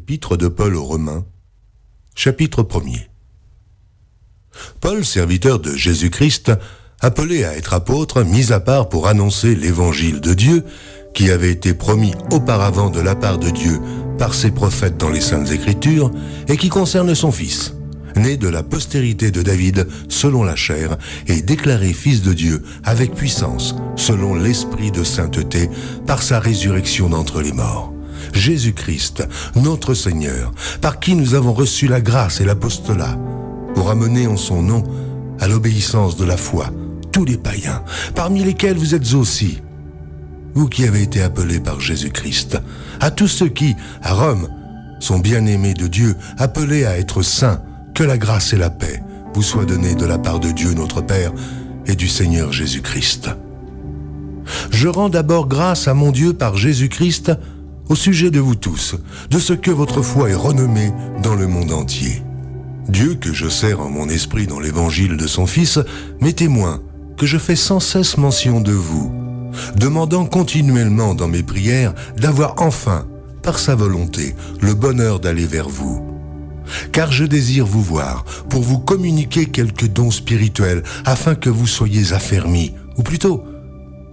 Épître de Paul aux Romains, chapitre 1er. Paul, serviteur de Jésus-Christ, appelé à être apôtre, mis à part pour annoncer l'évangile de Dieu, qui avait été promis auparavant de la part de Dieu par ses prophètes dans les Saintes Écritures, et qui concerne son Fils, né de la postérité de David selon la chair, et déclaré Fils de Dieu avec puissance, selon l'Esprit de sainteté, par sa résurrection d'entre les morts. Jésus-Christ, notre Seigneur, par qui nous avons reçu la grâce et l'apostolat, pour amener en son nom à l'obéissance de la foi tous les païens, parmi lesquels vous êtes aussi, vous qui avez été appelés par Jésus-Christ, à tous ceux qui, à Rome, sont bien-aimés de Dieu, appelés à être saints, que la grâce et la paix vous soient données de la part de Dieu notre Père et du Seigneur Jésus-Christ. Je rends d'abord grâce à mon Dieu par Jésus-Christ au sujet de vous tous, de ce que votre foi est renommée dans le monde entier. Dieu que je sers en mon esprit dans l'évangile de son Fils m'est témoin que je fais sans cesse mention de vous, demandant continuellement dans mes prières d'avoir enfin, par sa volonté, le bonheur d'aller vers vous. Car je désire vous voir pour vous communiquer quelques dons spirituels afin que vous soyez affermis, ou plutôt,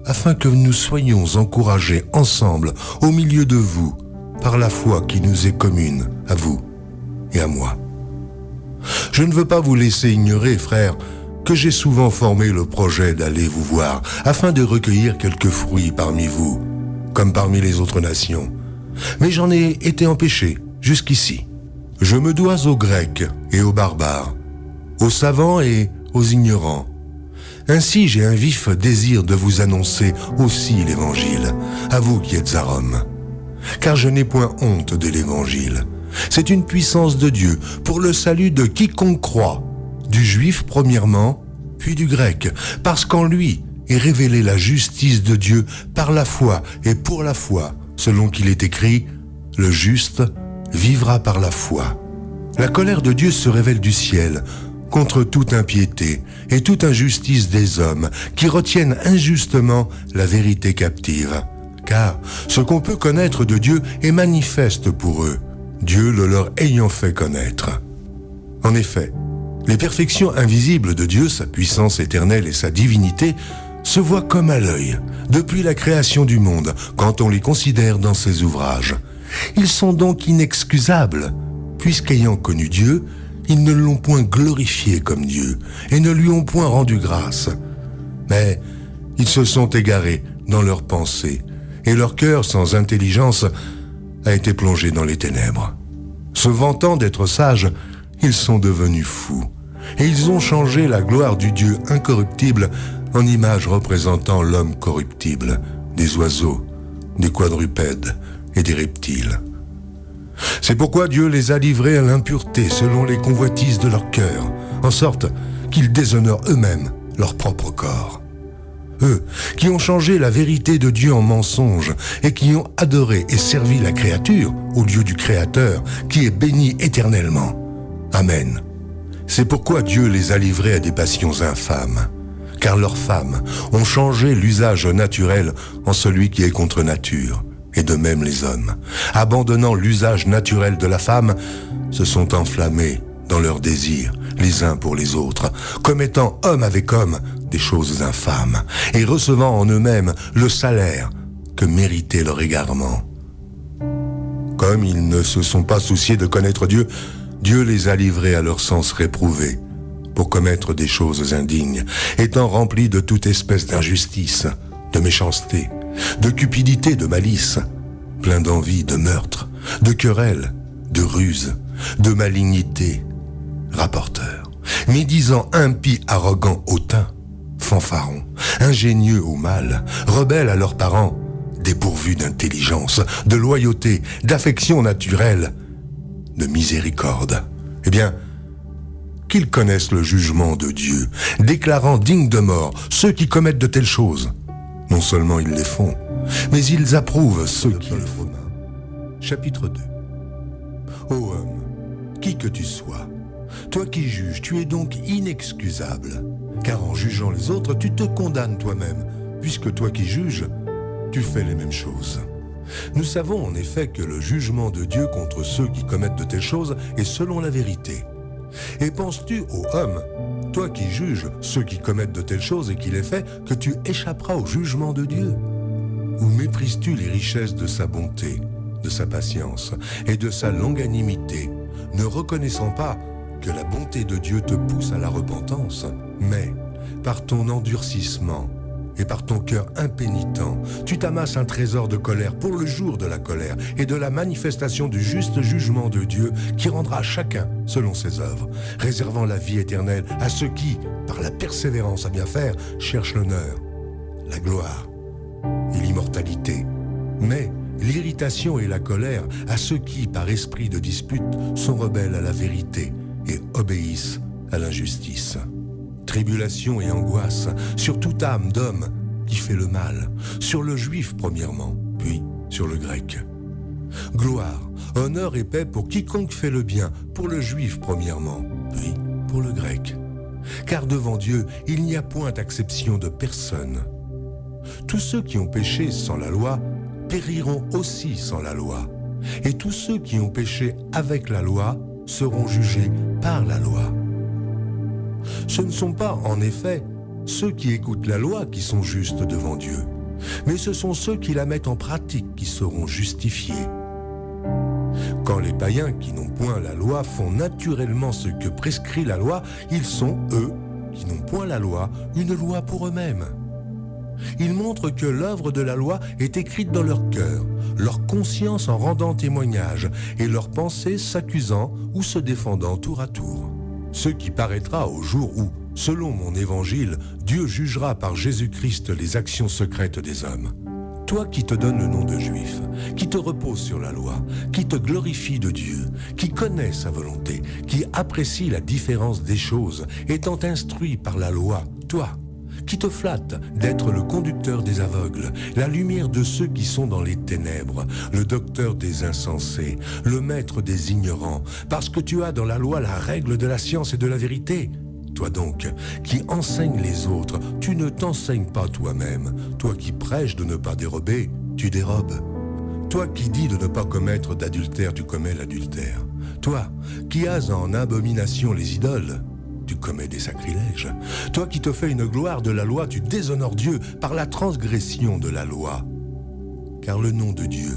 afin que nous soyons encouragés ensemble au milieu de vous par la foi qui nous est commune à vous et à moi. Je ne veux pas vous laisser ignorer, frères, que j'ai souvent formé le projet d'aller vous voir afin de recueillir quelques fruits parmi vous, comme parmi les autres nations. Mais j'en ai été empêché jusqu'ici. Je me dois aux Grecs et aux barbares, aux savants et aux ignorants. Ainsi, j'ai un vif désir de vous annoncer aussi l'Évangile, à vous qui êtes à Rome. Car je n'ai point honte de l'Évangile. C'est une puissance de Dieu pour le salut de quiconque croit, du juif premièrement, puis du grec, parce qu'en lui est révélée la justice de Dieu par la foi et pour la foi, selon qu'il est écrit, le juste vivra par la foi. La colère de Dieu se révèle du ciel contre toute impiété et toute injustice des hommes qui retiennent injustement la vérité captive. Car ce qu'on peut connaître de Dieu est manifeste pour eux, Dieu le leur ayant fait connaître. En effet, les perfections invisibles de Dieu, sa puissance éternelle et sa divinité, se voient comme à l'œil, depuis la création du monde, quand on les considère dans ses ouvrages. Ils sont donc inexcusables, puisqu'ayant connu Dieu, ils ne l'ont point glorifié comme Dieu, et ne lui ont point rendu grâce. Mais ils se sont égarés dans leurs pensées, et leur cœur sans intelligence a été plongé dans les ténèbres. Se vantant d'être sages, ils sont devenus fous, et ils ont changé la gloire du Dieu incorruptible en image représentant l'homme corruptible, des oiseaux, des quadrupèdes et des reptiles. C'est pourquoi Dieu les a livrés à l'impureté selon les convoitises de leur cœur, en sorte qu'ils déshonorent eux-mêmes leur propre corps. Eux, qui ont changé la vérité de Dieu en mensonge et qui ont adoré et servi la créature au lieu du Créateur, qui est béni éternellement. Amen. C'est pourquoi Dieu les a livrés à des passions infâmes, car leurs femmes ont changé l'usage naturel en celui qui est contre nature, et de même les hommes, abandonnant l'usage naturel de la femme, se sont enflammés dans leurs désirs, les uns pour les autres, commettant homme avec homme des choses infâmes, et recevant en eux-mêmes le salaire que méritait leur égarement. Comme ils ne se sont pas souciés de connaître Dieu, Dieu les a livrés à leur sens réprouvé, pour commettre des choses indignes, étant remplis de toute espèce d'injustice, de méchanceté, de cupidité, de malice, plein d'envie, de meurtre, de querelle, de ruse, de malignité, rapporteurs, médisants, impies, arrogants, hautains, fanfarons, ingénieux au mal, rebelles à leurs parents, dépourvus d'intelligence, de loyauté, d'affection naturelle, de miséricorde. Eh bien, qu'ils connaissent le jugement de Dieu, déclarant dignes de mort ceux qui commettent de telles choses. Non seulement ils les font, mais ils approuvent ceux qui les font. Chapitre 2. Ô homme, qui que tu sois, toi qui juges, tu es donc inexcusable, car en jugeant les autres, tu te condamnes toi-même, puisque toi qui juges, tu fais les mêmes choses. Nous savons en effet que le jugement de Dieu contre ceux qui commettent de telles choses est selon la vérité. Et penses-tu, ô homme, toi qui juges ceux qui commettent de telles choses et qui les fais, que tu échapperas au jugement de Dieu? Ou méprises-tu les richesses de sa bonté, de sa patience et de sa longanimité, ne reconnaissant pas que la bonté de Dieu te pousse à la repentance, mais par ton endurcissement et par ton cœur impénitent, tu t'amasses un trésor de colère pour le jour de la colère et de la manifestation du juste jugement de Dieu qui rendra chacun selon ses œuvres, réservant la vie éternelle à ceux qui, par la persévérance à bien faire, cherchent l'honneur, la gloire et l'immortalité. Mais l'irritation et la colère à ceux qui, par esprit de dispute, sont rebelles à la vérité et obéissent à l'injustice. Tribulation et angoisse sur toute âme d'homme qui fait le mal, sur le juif premièrement, puis sur le grec. Gloire, honneur et paix pour quiconque fait le bien, pour le juif premièrement, puis pour le grec. Car devant Dieu, il n'y a point d'acception de personne. Tous ceux qui ont péché sans la loi périront aussi sans la loi. Et tous ceux qui ont péché avec la loi seront jugés par la loi. Ce ne sont pas, en effet, ceux qui écoutent la loi qui sont justes devant Dieu, mais ce sont ceux qui la mettent en pratique qui seront justifiés. Quand les païens qui n'ont point la loi font naturellement ce que prescrit la loi, ils sont, eux, qui n'ont point la loi, une loi pour eux-mêmes. Ils montrent que l'œuvre de la loi est écrite dans leur cœur, leur conscience en rendant témoignage, et leurs pensées s'accusant ou se défendant tour à tour. Ce qui paraîtra au jour où, selon mon évangile, Dieu jugera par Jésus-Christ les actions secrètes des hommes. Toi qui te donnes le nom de juif, qui te repose sur la loi, qui te glorifie de Dieu, qui connaît sa volonté, qui apprécie la différence des choses, étant instruit par la loi, toi, qui te flatte d'être le conducteur des aveugles, la lumière de ceux qui sont dans les ténèbres, le docteur des insensés, le maître des ignorants, parce que tu as dans la loi la règle de la science et de la vérité. Toi donc, qui enseignes les autres, tu ne t'enseignes pas toi-même. Toi qui prêches de ne pas dérober, tu dérobes. Toi qui dis de ne pas commettre d'adultère, tu commets l'adultère. Toi qui as en abomination les idoles, tu commets des sacrilèges. Toi qui te fais une gloire de la loi, tu déshonores Dieu par la transgression de la loi. Car le nom de Dieu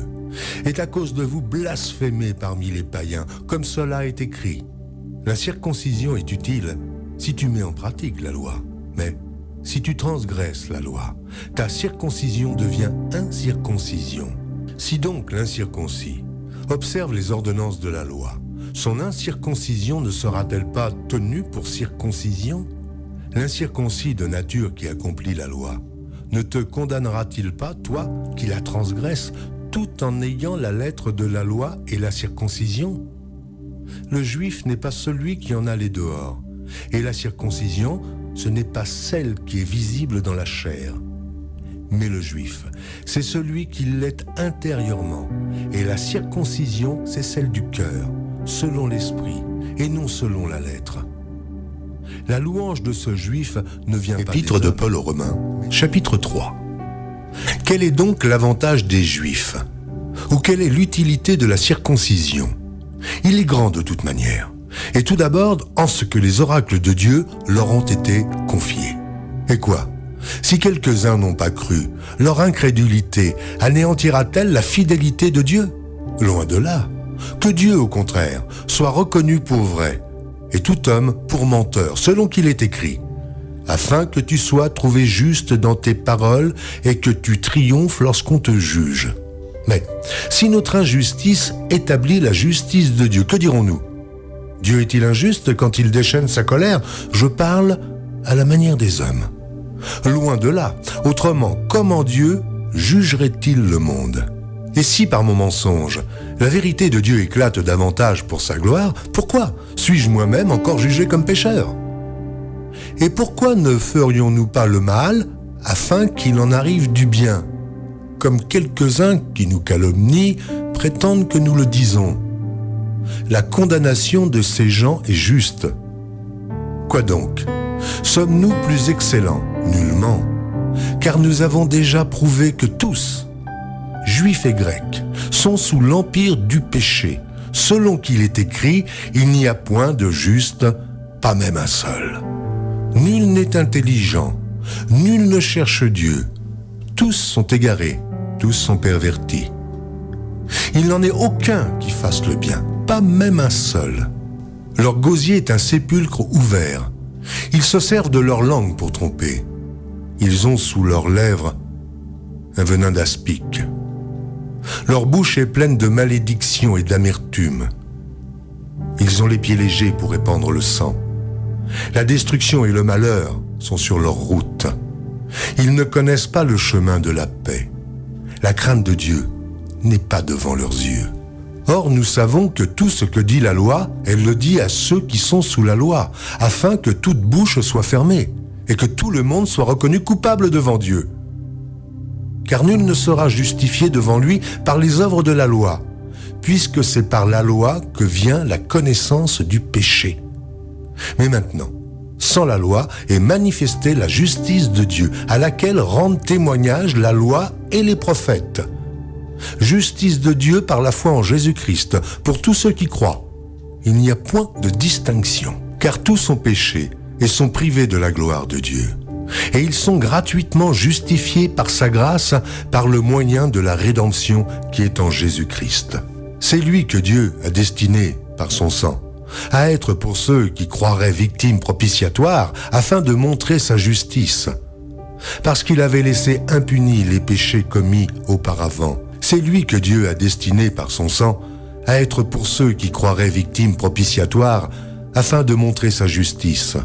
est à cause de vous blasphémé parmi les païens, comme cela est écrit. La circoncision est utile si tu mets en pratique la loi, mais si tu transgresses la loi, ta circoncision devient incirconcision. Si donc l'incirconcis observe les ordonnances de la loi, son incirconcision ne sera-t-elle pas tenue pour circoncision? L'incirconcis de nature qui accomplit la loi ne te condamnera-t-il pas, toi, qui la transgresses, tout en ayant la lettre de la loi et la circoncision? Le juif n'est pas celui qui en a les dehors, et la circoncision, ce n'est pas celle qui est visible dans la chair. Mais le juif, c'est celui qui l'est intérieurement, et la circoncision, c'est celle du cœur, selon l'esprit, et non selon la lettre. La louange de ce juif ne vient pas des hommes. Épître de Paul aux Romains, chapitre 3. Quel est donc l'avantage des Juifs? Ou quelle est l'utilité de la circoncision? Il est grand de toute manière, et tout d'abord en ce que les oracles de Dieu leur ont été confiés. Et quoi? Si quelques-uns n'ont pas cru, leur incrédulité anéantira-t-elle la fidélité de Dieu? Loin de là. Que Dieu, au contraire, soit reconnu pour vrai, et tout homme pour menteur, selon qu'il est écrit, afin que tu sois trouvé juste dans tes paroles et que tu triomphes lorsqu'on te juge. Mais si notre injustice établit la justice de Dieu, que dirons-nous? Dieu est-il injuste quand il déchaîne sa colère? Je parle à la manière des hommes. Loin de là. Autrement, comment Dieu jugerait-il le monde? Et si par mon mensonge, la vérité de Dieu éclate davantage pour sa gloire, pourquoi suis-je moi-même encore jugé comme pécheur? Et pourquoi ne ferions-nous pas le mal afin qu'il en arrive du bien? Comme quelques-uns qui nous calomnient prétendent que nous le disons. La condamnation de ces gens est juste. Quoi donc? Sommes-nous plus excellents? Nullement. Car nous avons déjà prouvé que tous, juifs et grecs, sont sous l'empire du péché. Selon qu'il est écrit, il n'y a point de juste, pas même un seul. Nul n'est intelligent, nul ne cherche Dieu. Tous sont égarés, tous sont pervertis. Il n'en est aucun qui fasse le bien, pas même un seul. Leur gosier est un sépulcre ouvert. Ils se servent de leur langue pour tromper. Ils ont sous leurs lèvres un venin d'aspic. Leur bouche est pleine de malédiction et d'amertume. Ils ont les pieds légers pour répandre le sang. La destruction et le malheur sont sur leur route. Ils ne connaissent pas le chemin de la paix. La crainte de Dieu n'est pas devant leurs yeux. Or, nous savons que tout ce que dit la loi, elle le dit à ceux qui sont sous la loi, afin que toute bouche soit fermée et que tout le monde soit reconnu coupable devant Dieu. Car nul ne sera justifié devant lui par les œuvres de la loi, puisque c'est par la loi que vient la connaissance du péché. Mais maintenant, sans la loi est manifestée la justice de Dieu, à laquelle rendent témoignage la loi et les prophètes. Justice de Dieu par la foi en Jésus-Christ, pour tous ceux qui croient. Il n'y a point de distinction, car tous ont péché et sont privés de la gloire de Dieu. Et ils sont gratuitement justifiés par sa grâce, par le moyen de la rédemption qui est en Jésus-Christ. C'est lui que Dieu a destiné, par son sang, à être pour ceux qui croiraient victimes propitiatoires, afin de montrer sa justice. Parce qu'il avait laissé impunis les péchés commis auparavant, c'est lui que Dieu a destiné par son sang à être pour ceux qui croiraient victimes propitiatoires, afin de montrer sa justice.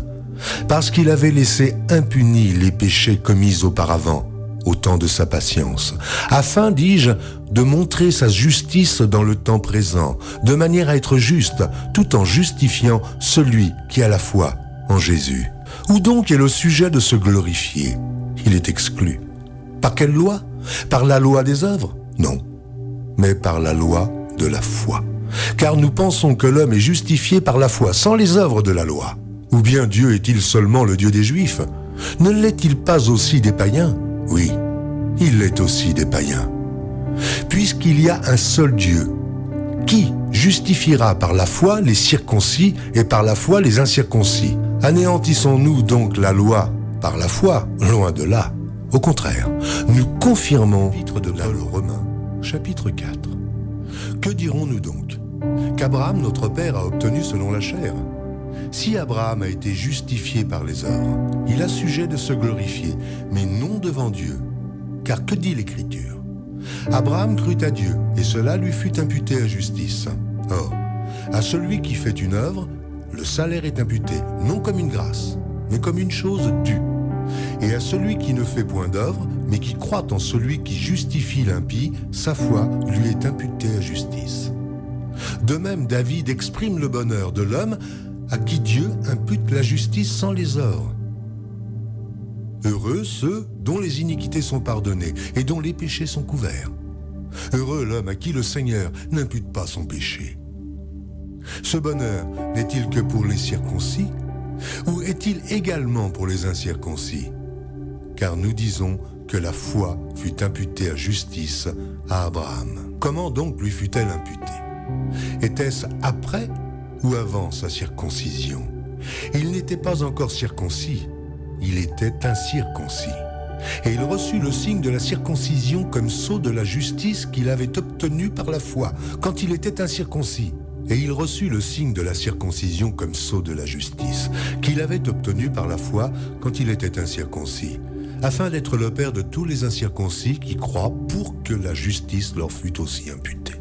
Parce qu'il avait laissé impunis les péchés commis auparavant, au temps de sa patience, afin, dis-je, de montrer sa justice dans le temps présent, de manière à être juste, tout en justifiant celui qui a la foi en Jésus. Où donc est le sujet de se glorifier? Il est exclu. Par quelle loi? Par la loi des œuvres? Non, mais par la loi de la foi. Car nous pensons que l'homme est justifié par la foi, sans les œuvres de la loi. Ou bien Dieu est-il seulement le Dieu des Juifs? Ne l'est-il pas aussi des païens? Oui, il l'est aussi des païens. Puisqu'il y a un seul Dieu, qui justifiera par la foi les circoncis et par la foi les incirconcis? Anéantissons-nous donc la loi par la foi? Loin de là. Au contraire, nous confirmons chapitre de Paul aux Romains, chapitre 4. Que dirons-nous donc? Qu'Abraham, notre père, a obtenu selon la chair. Si Abraham a été justifié par les œuvres, il a sujet de se glorifier, mais non devant Dieu. Car que dit l'Écriture? Abraham crut à Dieu, et cela lui fut imputé à justice. Or, à celui qui fait une œuvre, le salaire est imputé, non comme une grâce, mais comme une chose due. Et à celui qui ne fait point d'œuvre, mais qui croit en celui qui justifie l'impie, sa foi lui est imputée à justice. De même, David exprime le bonheur de l'homme à qui Dieu impute la justice sans les œuvres. Heureux ceux dont les iniquités sont pardonnées et dont les péchés sont couverts. Heureux l'homme à qui le Seigneur n'impute pas son péché. Ce bonheur n'est-il que pour les circoncis, ou est-il également pour les incirconcis? Car nous disons que la foi fut imputée à justice à Abraham. Comment donc lui fut-elle imputée? Était-ce après ou avant sa circoncision? Il n'était pas encore circoncis, il était incirconcis. Et il reçut le signe de la circoncision comme sceau de la justice qu'il avait obtenu par la foi, quand il était incirconcis. Et il reçut le signe de la circoncision comme sceau de la justice, qu'il avait obtenu par la foi quand il était incirconcis, afin d'être le père de tous les incirconcis qui croient pour que la justice leur fût aussi imputée.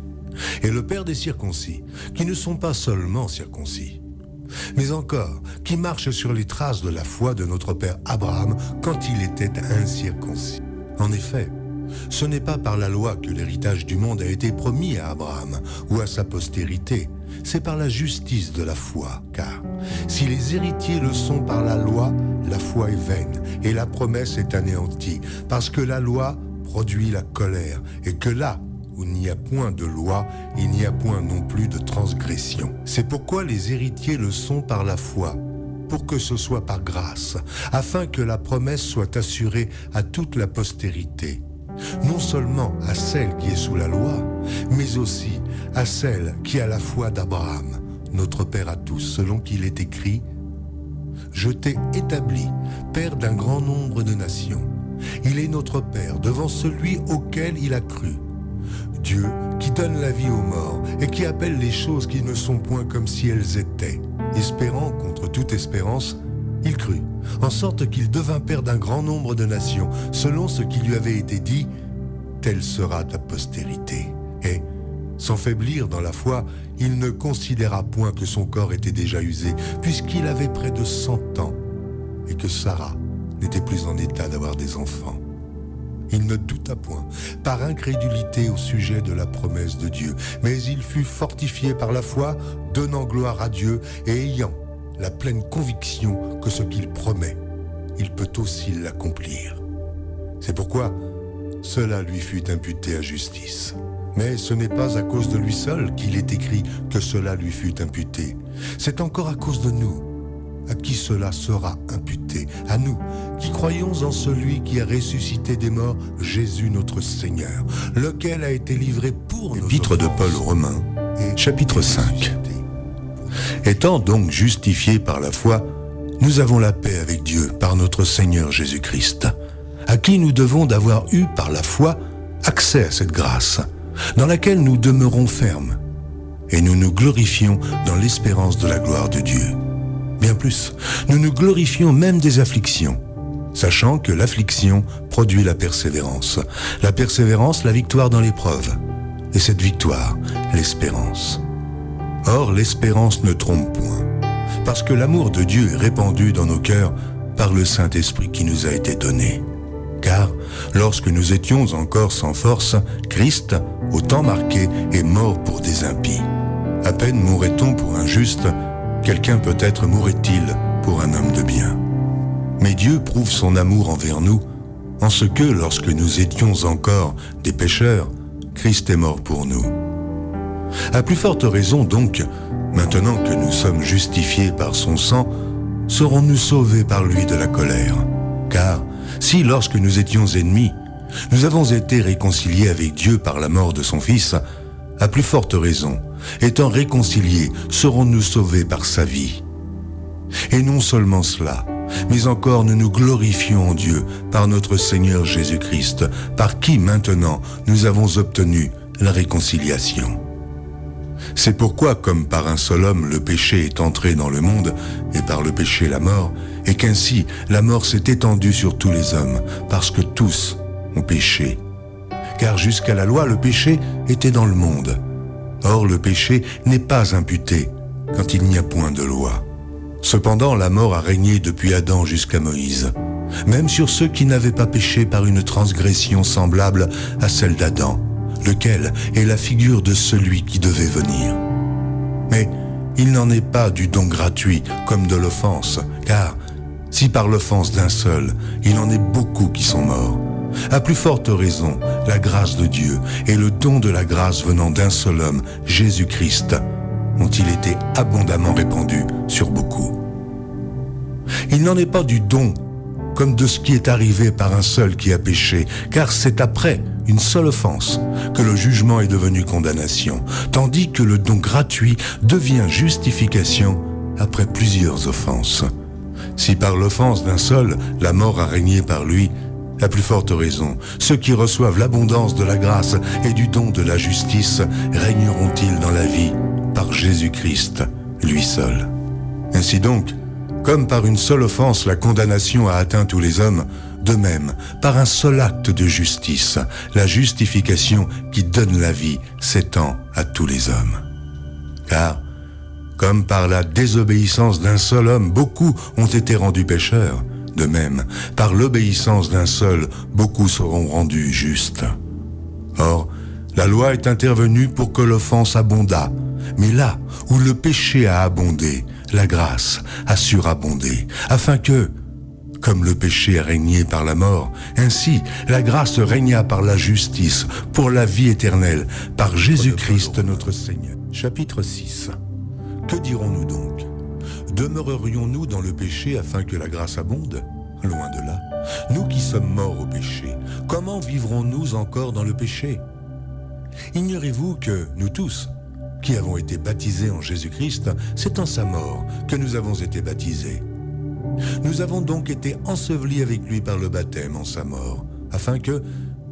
Et le père des circoncis, qui ne sont pas seulement circoncis, mais encore qui marchent sur les traces de la foi de notre père Abraham quand il était incirconcis. En effet, ce n'est pas par la loi que l'héritage du monde a été promis à Abraham ou à sa postérité, c'est par la justice de la foi, car si les héritiers le sont par la loi, la foi est vaine et la promesse est anéantie, parce que la loi produit la colère, et que là où il n'y a point de loi, il n'y a point non plus de transgression. C'est pourquoi les héritiers le sont par la foi, pour que ce soit par grâce, afin que la promesse soit assurée à toute la postérité, non seulement à celle qui est sous la loi, mais aussi à celle qui est à la foi d'Abraham, notre Père à tous, selon qu'il est écrit « Je t'ai établi, Père d'un grand nombre de nations. Il est notre Père devant celui auquel il a cru. Dieu qui donne la vie aux morts et qui appelle les choses qui ne sont point comme si elles étaient. Espérant contre toute espérance, il crut, en sorte qu'il devint Père d'un grand nombre de nations, selon ce qui lui avait été dit, telle sera ta postérité. Et, sans faiblir dans la foi, il ne considéra point que son corps était déjà usé, puisqu'il avait près de 100 ans, et que Sarah n'était plus en état d'avoir des enfants. Il ne douta point, par incrédulité au sujet de la promesse de Dieu, mais il fut fortifié par la foi, donnant gloire à Dieu et ayant la pleine conviction que ce qu'il promet, il peut aussi l'accomplir. C'est pourquoi cela lui fut imputé à justice. Mais ce n'est pas à cause de lui seul qu'il est écrit que cela lui fut imputé. C'est encore à cause de nous, à qui cela sera imputé, à nous qui croyons en celui qui a ressuscité des morts, Jésus notre Seigneur, lequel a été livré pour nous. Épître de Paul aux Romains, chapitre 5. Étant donc justifiés par la foi, nous avons la paix avec Dieu par notre Seigneur Jésus-Christ, à qui nous devons d'avoir eu par la foi accès à cette grâce, dans laquelle nous demeurons fermes, et nous nous glorifions dans l'espérance de la gloire de Dieu. Bien plus, nous nous glorifions même des afflictions, sachant que l'affliction produit la persévérance, la victoire dans l'épreuve, et cette victoire, l'espérance. Or, l'espérance ne trompe point, parce que l'amour de Dieu est répandu dans nos cœurs par le Saint-Esprit qui nous a été donné. Car, lorsque nous étions encore sans force, Christ, au temps marqué, est mort pour des impies. À peine mourrait-on pour un juste, quelqu'un peut-être mourrait-il pour un homme de bien. Mais Dieu prouve son amour envers nous, en ce que, lorsque nous étions encore des pécheurs, Christ est mort pour nous. À plus forte raison donc, maintenant que nous sommes justifiés par son sang, serons-nous sauvés par lui de la colère. Car, si lorsque nous étions ennemis, nous avons été réconciliés avec Dieu par la mort de son Fils, à plus forte raison, étant réconciliés, serons-nous sauvés par sa vie. Et non seulement cela, mais encore nous nous glorifions en Dieu par notre Seigneur Jésus-Christ, par qui maintenant nous avons obtenu la réconciliation. C'est pourquoi, comme par un seul homme le péché est entré dans le monde, et par le péché la mort, et qu'ainsi la mort s'est étendue sur tous les hommes, parce que tous ont péché. Car jusqu'à la loi, le péché était dans le monde. Or, le péché n'est pas imputé quand il n'y a point de loi. Cependant, la mort a régné depuis Adam jusqu'à Moïse, même sur ceux qui n'avaient pas péché par une transgression semblable à celle d'Adam, lequel est la figure de celui qui devait venir. Mais il n'en est pas du don gratuit comme de l'offense, car si par l'offense d'un seul, il en est beaucoup qui sont morts, à plus forte raison, la grâce de Dieu et le don de la grâce venant d'un seul homme, Jésus-Christ, ont-ils été abondamment répandus sur beaucoup. Il n'en est pas du don comme de ce qui est arrivé par un seul qui a péché, car c'est après une seule offense que le jugement est devenu condamnation, tandis que le don gratuit devient justification après plusieurs offenses. Si par l'offense d'un seul, la mort a régné par lui, à plus forte raison, ceux qui reçoivent l'abondance de la grâce et du don de la justice régneront-ils dans la vie par Jésus-Christ, lui seul. Ainsi donc, comme par une seule offense la condamnation a atteint tous les hommes, de même, par un seul acte de justice, la justification qui donne la vie s'étend à tous les hommes. Car, comme par la désobéissance d'un seul homme, beaucoup ont été rendus pécheurs, de même, par l'obéissance d'un seul, beaucoup seront rendus justes. Or, la loi est intervenue pour que l'offense abondât, mais là où le péché a abondé, la grâce a surabondé, afin que, comme le péché a régné par la mort, ainsi la grâce régna par la justice, pour la vie éternelle, par Jésus-Christ notre Seigneur. Chapitre 6. Que dirons-nous donc? Demeurerions-nous dans le péché afin que la grâce abonde? Loin de là. Nous qui sommes morts au péché, comment vivrons-nous encore dans le péché? Ignorez-vous que nous tous, qui avons été baptisés en Jésus-Christ, c'est en sa mort que nous avons été baptisés. Nous avons donc été ensevelis avec lui par le baptême en sa mort, afin que,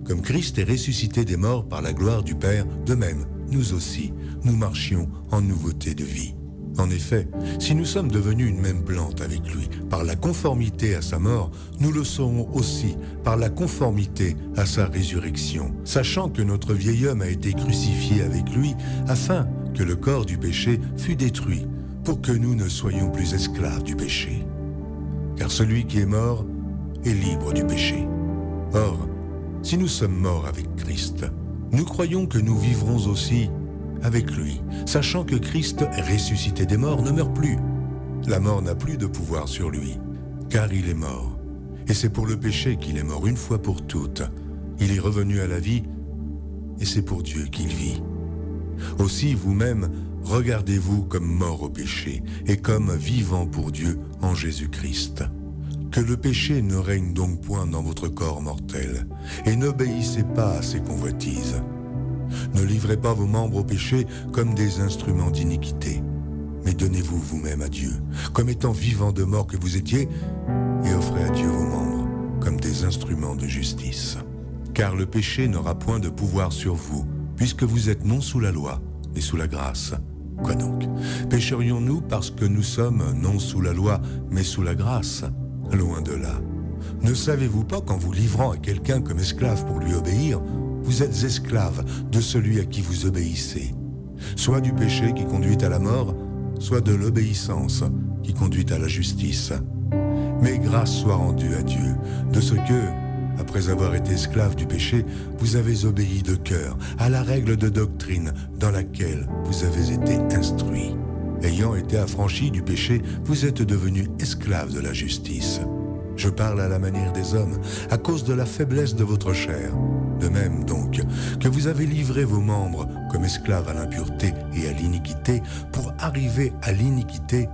comme Christ est ressuscité des morts par la gloire du Père, de même, nous aussi, nous marchions en nouveauté de vie. En effet, si nous sommes devenus une même plante avec lui par la conformité à sa mort, nous le serons aussi par la conformité à sa résurrection, sachant que notre vieil homme a été crucifié avec lui, afin que le corps du péché fût détruit, pour que nous ne soyons plus esclaves du péché. Car celui qui est mort est libre du péché. Or, si nous sommes morts avec Christ, nous croyons que nous vivrons aussi avec lui, sachant que Christ, ressuscité des morts, ne meurt plus. La mort n'a plus de pouvoir sur lui, car il est mort. Et c'est pour le péché qu'il est mort une fois pour toutes. Il est revenu à la vie, et c'est pour Dieu qu'il vit. Aussi, vous-même, regardez-vous comme mort au péché, et comme vivant pour Dieu en Jésus-Christ. Que le péché ne règne donc point dans votre corps mortel, et n'obéissez pas à ses convoitises. Ne livrez pas vos membres au péché comme des instruments d'iniquité, mais donnez-vous vous-même à Dieu, comme étant vivants de mort que vous étiez, et offrez à Dieu vos membres comme des instruments de justice. Car le péché n'aura point de pouvoir sur vous, puisque vous êtes non sous la loi, mais sous la grâce. Quoi donc? Pécherions-nous parce que nous sommes non sous la loi, mais sous la grâce? Loin de là. Ne savez-vous pas qu'en vous livrant à quelqu'un comme esclave pour lui obéir, vous êtes esclave de celui à qui vous obéissez, soit du péché qui conduit à la mort, soit de l'obéissance qui conduit à la justice. Mais grâce soit rendue à Dieu, de ce que, après avoir été esclave du péché, vous avez obéi de cœur à la règle de doctrine dans laquelle vous avez été instruits. Ayant été affranchis du péché, vous êtes devenus esclaves de la justice. Je parle à la manière des hommes, à cause de la faiblesse de votre chair. De même donc, que vous avez livré vos membres comme esclaves à l'impureté et à l'iniquité pour arriver à l'iniquité.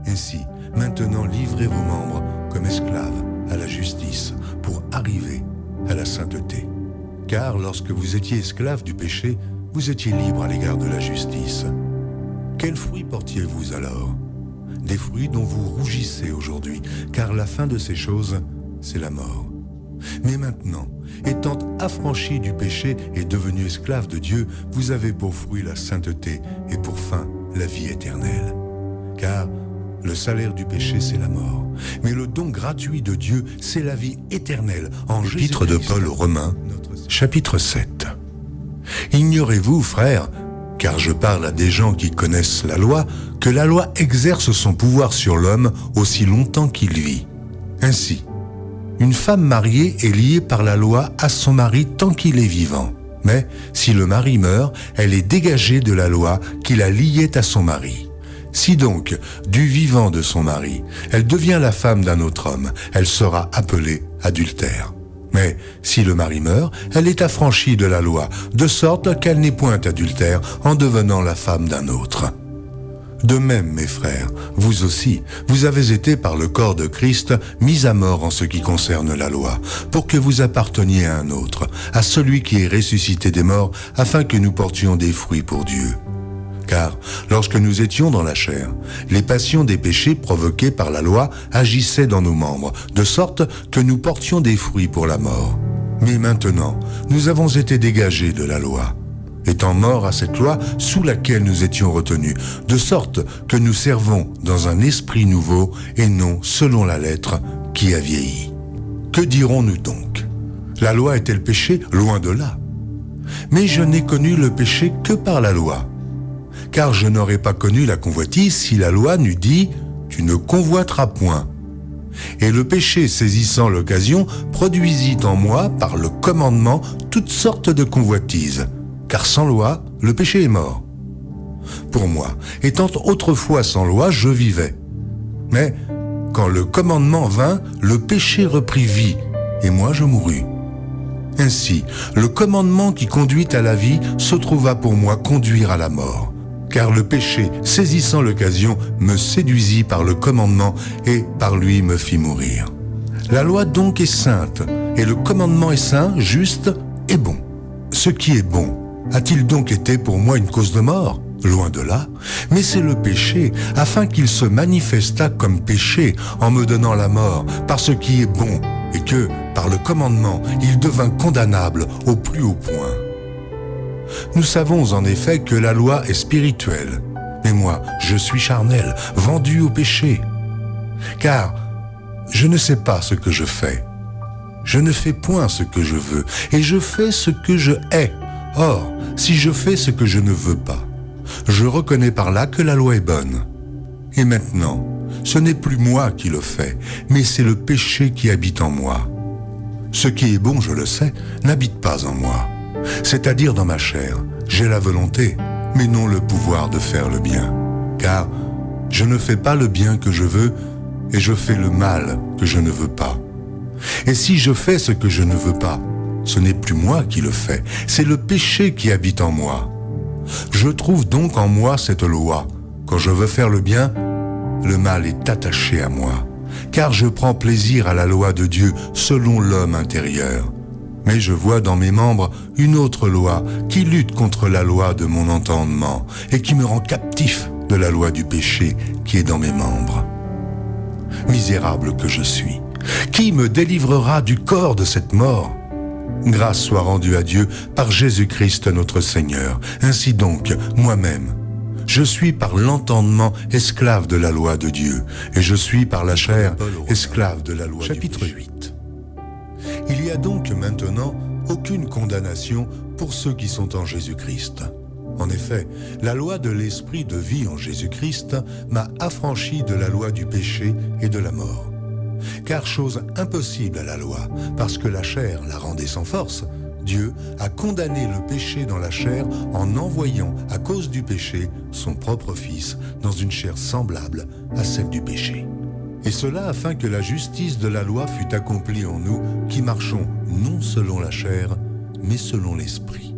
Ainsi, maintenant livrez vos membres comme esclaves à la justice pour arriver à la sainteté. Car lorsque vous étiez esclaves du péché, vous étiez libres à l'égard de la justice. Quels fruits portiez-vous alors? Des fruits dont vous rougissez aujourd'hui, car la fin de ces choses, c'est la mort. Mais maintenant, étant affranchis du péché et devenus esclaves de Dieu, vous avez pour fruit la sainteté et pour fin la vie éternelle. Car le salaire du péché, c'est la mort. Mais le don gratuit de Dieu, c'est la vie éternelle en Jésus-Christ. Épître de Paul aux Romains, chapitre 7. Ignorez-vous, frères, car je parle à des gens qui connaissent la loi, que la loi exerce son pouvoir sur l'homme aussi longtemps qu'il vit. Ainsi, une femme mariée est liée par la loi à son mari tant qu'il est vivant. Mais si le mari meurt, elle est dégagée de la loi qui la liait à son mari. Si donc, du vivant de son mari, elle devient la femme d'un autre homme, elle sera appelée adultère. Mais si le mari meurt, elle est affranchie de la loi, de sorte qu'elle n'est point adultère en devenant la femme d'un autre. De même, mes frères, vous aussi, vous avez été par le corps de Christ mis à mort en ce qui concerne la loi, pour que vous apparteniez à un autre, à celui qui est ressuscité des morts, afin que nous portions des fruits pour Dieu. Car, lorsque nous étions dans la chair, les passions des péchés provoqués par la loi agissaient dans nos membres, de sorte que nous portions des fruits pour la mort. Mais maintenant, nous avons été dégagés de la loi, étant morts à cette loi sous laquelle nous étions retenus, de sorte que nous servons dans un esprit nouveau et non selon la lettre qui a vieilli. Que dirons-nous donc? La loi est-elle péché? Loin de là. Mais je n'ai connu le péché que par la loi. Car je n'aurais pas connu la convoitise si la loi n'eût dit « Tu ne convoiteras point ». Et le péché, saisissant l'occasion, produisit en moi, par le commandement, toutes sortes de convoitises. Car sans loi, le péché est mort. Pour moi, étant autrefois sans loi, je vivais. Mais quand le commandement vint, le péché reprit vie, et moi je mourus. Ainsi, le commandement qui conduit à la vie se trouva pour moi conduire à la mort. Car le péché, saisissant l'occasion, me séduisit par le commandement et par lui me fit mourir. La loi donc est sainte, et le commandement est saint, juste et bon. Ce qui est bon a-t-il donc été pour moi une cause de mort ? Loin de là, mais c'est le péché, afin qu'il se manifestât comme péché en me donnant la mort par ce qui est bon, et que, par le commandement, il devint condamnable au plus haut point. Nous savons en effet que la loi est spirituelle, mais moi, je suis charnel, vendu au péché. Car je ne sais pas ce que je fais. Je ne fais point ce que je veux, et je fais ce que je hais. Or, si je fais ce que je ne veux pas, je reconnais par là que la loi est bonne. Et maintenant, ce n'est plus moi qui le fais, mais c'est le péché qui habite en moi. Ce qui est bon, je le sais, n'habite pas en moi. C'est-à-dire dans ma chair, j'ai la volonté, mais non le pouvoir de faire le bien. Car je ne fais pas le bien que je veux, et je fais le mal que je ne veux pas. Et si je fais ce que je ne veux pas, ce n'est plus moi qui le fais, c'est le péché qui habite en moi. Je trouve donc en moi cette loi. Quand je veux faire le bien, le mal est attaché à moi, car je prends plaisir à la loi de Dieu selon l'homme intérieur. Mais je vois dans mes membres une autre loi qui lutte contre la loi de mon entendement et qui me rend captif de la loi du péché qui est dans mes membres. Misérable que je suis, qui me délivrera du corps de cette mort ? Grâce soit rendue à Dieu par Jésus-Christ notre Seigneur. Ainsi donc, moi-même, je suis par l'entendement esclave de la loi de Dieu, et je suis par la chair esclave de la loi du péché. Chapitre 8. Il y a donc maintenant aucune condamnation pour ceux qui sont en Jésus-Christ. En effet, la loi de l'esprit de vie en Jésus-Christ m'a affranchi de la loi du péché et de la mort. Car chose impossible à la loi, parce que la chair la rendait sans force, Dieu a condamné le péché dans la chair en envoyant, à cause du péché, son propre Fils dans une chair semblable à celle du péché. Et cela afin que la justice de la loi fût accomplie en nous, qui marchons non selon la chair, mais selon l'esprit.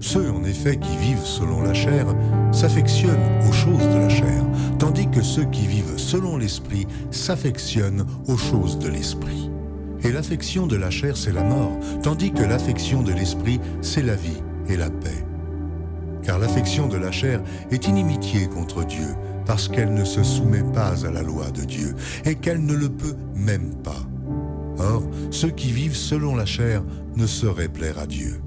Ceux, en effet, qui vivent selon la chair s'affectionnent aux choses de la chair, tandis que ceux qui vivent selon l'esprit s'affectionnent aux choses de l'esprit. Et l'affection de la chair, c'est la mort, tandis que l'affection de l'esprit, c'est la vie et la paix. Car l'affection de la chair est inimitié contre Dieu, parce qu'elle ne se soumet pas à la loi de Dieu, et qu'elle ne le peut même pas. Or, ceux qui vivent selon la chair ne sauraient plaire à Dieu.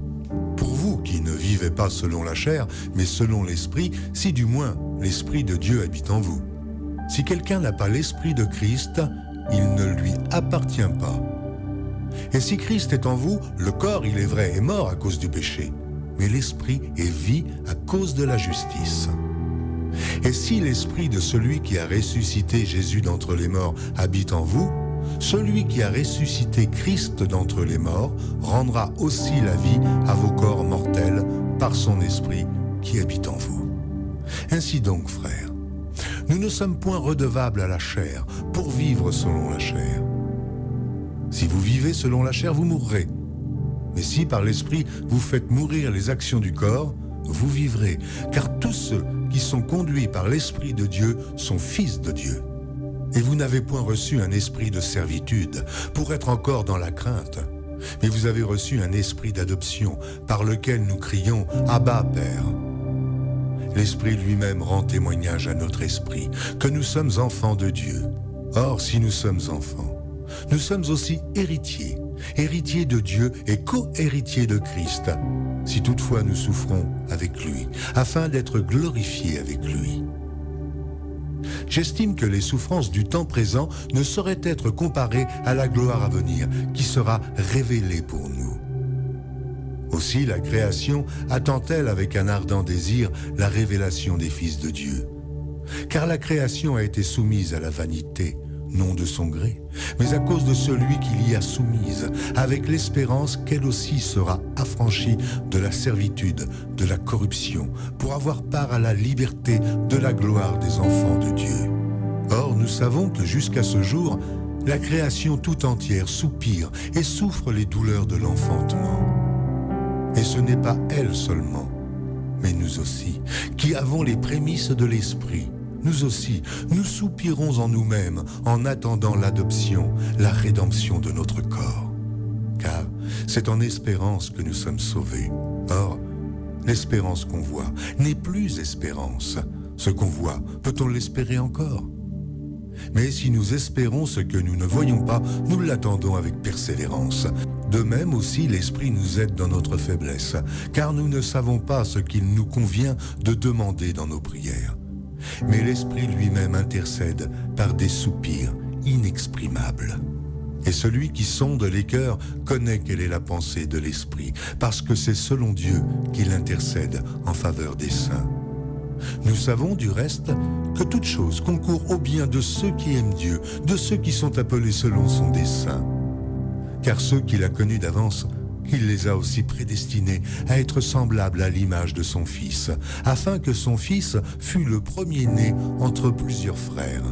Pour vous qui ne vivez pas selon la chair, mais selon l'esprit, si du moins l'esprit de Dieu habite en vous. Si quelqu'un n'a pas l'esprit de Christ, il ne lui appartient pas. Et si Christ est en vous, le corps, il est vrai, est mort à cause du péché, mais l'esprit est vie à cause de la justice. Et si l'esprit de celui qui a ressuscité Jésus d'entre les morts habite en vous, celui qui a ressuscité Christ d'entre les morts rendra aussi la vie à vos corps mortels par son esprit qui habite en vous. Ainsi donc, frères, nous ne sommes point redevables à la chair pour vivre selon la chair. Si vous vivez selon la chair, vous mourrez. Mais si par l'esprit vous faites mourir les actions du corps, vous vivrez, car tous ceux qui sont conduits par l'Esprit de Dieu sont fils de Dieu. Et vous n'avez point reçu un esprit de servitude pour être encore dans la crainte, mais vous avez reçu un esprit d'adoption par lequel nous crions « Abba, Père ». L'Esprit lui-même rend témoignage à notre esprit que nous sommes enfants de Dieu. Or, si nous sommes enfants, nous sommes aussi héritiers, héritiers de Dieu et co-héritiers de Christ, si toutefois nous souffrons avec lui, afin d'être glorifiés avec lui. J'estime que les souffrances du temps présent ne sauraient être comparées à la gloire à venir, qui sera révélée pour nous. Aussi la création attend-elle avec un ardent désir la révélation des fils de Dieu. Car la création a été soumise à la vanité, non de son gré, mais à cause de celui qui l'y a soumise, avec l'espérance qu'elle aussi sera affranchie de la servitude, de la corruption, pour avoir part à la liberté de la gloire des enfants de Dieu. Or, nous savons que jusqu'à ce jour, la création tout entière soupire et souffre les douleurs de l'enfantement. Et ce n'est pas elle seulement, mais nous aussi, qui avons les prémices de l'esprit. nous aussi, nous soupirons en nous-mêmes en attendant l'adoption, la rédemption de notre corps. Car c'est en espérance que nous sommes sauvés. Or, l'espérance qu'on voit n'est plus espérance. Ce qu'on voit, peut-on l'espérer encore? Mais si nous espérons ce que nous ne voyons pas, nous l'attendons avec persévérance. De même aussi, l'Esprit nous aide dans notre faiblesse, car nous ne savons pas ce qu'il nous convient de demander dans nos prières. Mais l'Esprit lui-même intercède par des soupirs inexprimables. Et celui qui sonde les cœurs connaît quelle est la pensée de l'Esprit, parce que c'est selon Dieu qu'il intercède en faveur des saints. Nous savons du reste que toute chose concourt au bien de ceux qui aiment Dieu, de ceux qui sont appelés selon son dessein. Car ceux qu'il a connus d'avance, il les a aussi prédestinés à être semblables à l'image de son Fils, afin que son Fils fût le premier-né entre plusieurs frères.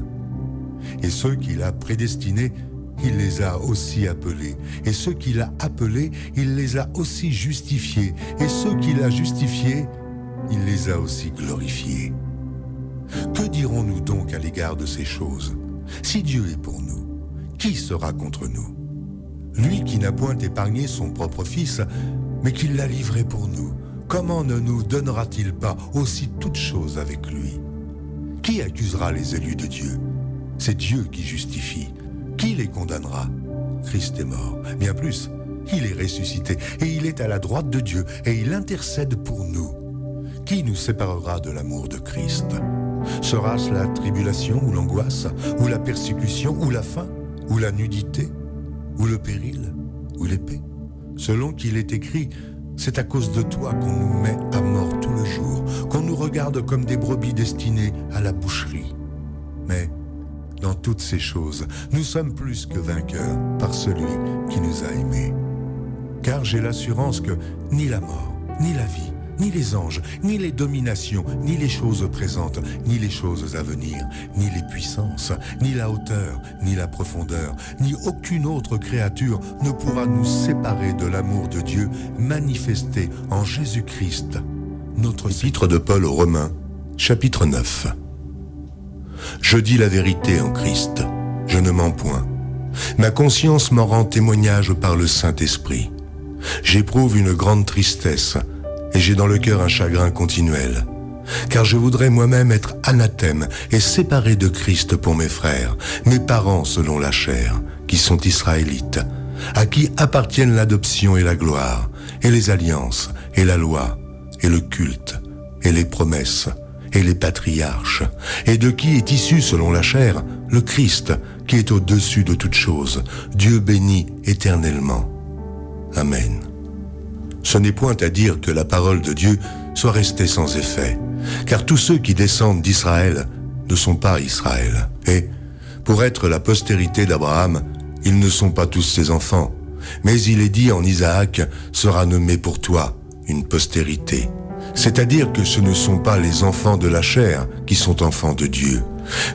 Et ceux qu'il a prédestinés, il les a aussi appelés. Et ceux qu'il a appelés, il les a aussi justifiés. Et ceux qu'il a justifiés, il les a aussi glorifiés. Que dirons-nous donc à l'égard de ces choses? Si Dieu est pour nous, qui sera contre nous? Lui qui n'a point épargné son propre Fils, mais qui l'a livré pour nous, comment ne nous donnera-t-il pas aussi toutes choses avec lui? Qui accusera les élus de Dieu? C'est Dieu qui justifie. Qui les condamnera? Christ est mort. Bien plus, il est ressuscité et il est à la droite de Dieu et il intercède pour nous. Qui nous séparera de l'amour de Christ? Sera-ce la tribulation ou l'angoisse, ou la persécution, ou la faim, ou la nudité, ou le péril, ou l'épée? Selon qu'il est écrit, c'est à cause de toi qu'on nous met à mort tout le jour, qu'on nous regarde comme des brebis destinées à la boucherie. Mais dans toutes ces choses, nous sommes plus que vainqueurs par celui qui nous a aimés. Car j'ai l'assurance que ni la mort, ni la vie, ni les anges, ni les dominations, ni les choses présentes, ni les choses à venir, ni les puissances, ni la hauteur, ni la profondeur, ni aucune autre créature ne pourra nous séparer de l'amour de Dieu manifesté en Jésus-Christ. Notre épître de Paul aux Romains, chapitre 9. Je dis la vérité en Christ, je ne mens point. Ma conscience m'en rend témoignage par le Saint-Esprit. J'éprouve une grande tristesse, et j'ai dans le cœur un chagrin continuel, car je voudrais moi-même être anathème et séparé de Christ pour mes frères, mes parents selon la chair, qui sont israélites, à qui appartiennent l'adoption et la gloire, et les alliances, et la loi, et le culte, et les promesses, et les patriarches, et de qui est issu selon la chair le Christ, qui est au-dessus de toutes choses, Dieu béni éternellement. Amen. Ce n'est point à dire que la parole de Dieu soit restée sans effet, car tous ceux qui descendent d'Israël ne sont pas Israël. Et, pour être la postérité d'Abraham, ils ne sont pas tous ses enfants, mais il est dit en Isaac sera nommé pour toi une postérité. C'est-à-dire que ce ne sont pas les enfants de la chair qui sont enfants de Dieu,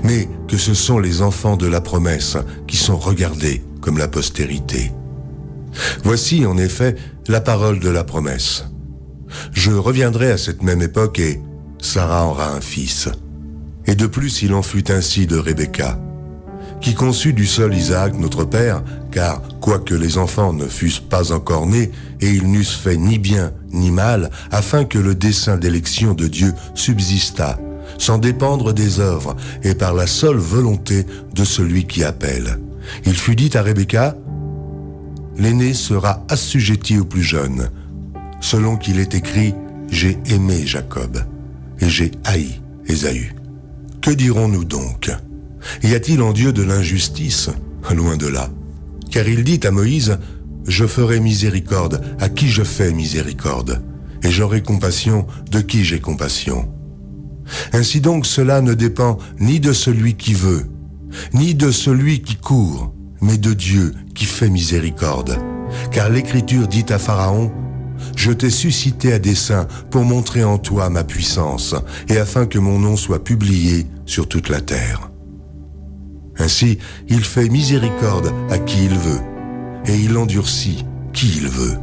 mais que ce sont les enfants de la promesse qui sont regardés comme la postérité. Voici en effet la parole de la promesse. Je reviendrai à cette même époque et Sarah aura un fils. Et de plus il en fut ainsi de Rebecca, qui conçut du seul Isaac notre père, car quoique les enfants ne fussent pas encore nés, et ils n'eussent fait ni bien ni mal, afin que le dessein d'élection de Dieu subsistât, sans dépendre des œuvres, et par la seule volonté de celui qui appelle. Il fut dit à Rebecca, « L'aîné sera assujetti au plus jeune, selon qu'il est écrit, j'ai aimé Jacob, et j'ai haï Ésaü. » Que dirons-nous donc? Y a-t-il en Dieu de l'injustice? Loin de là. Car il dit à Moïse, « Je ferai miséricorde à qui je fais miséricorde, et j'aurai compassion de qui j'ai compassion. » Ainsi donc cela ne dépend ni de celui qui veut, ni de celui qui court, mais de Dieu qui fait miséricorde. Car l'Écriture dit à Pharaon, « Je t'ai suscité à dessein pour montrer en toi ma puissance, et afin que mon nom soit publié sur toute la terre. » Ainsi, il fait miséricorde à qui il veut, et il endurcit qui il veut.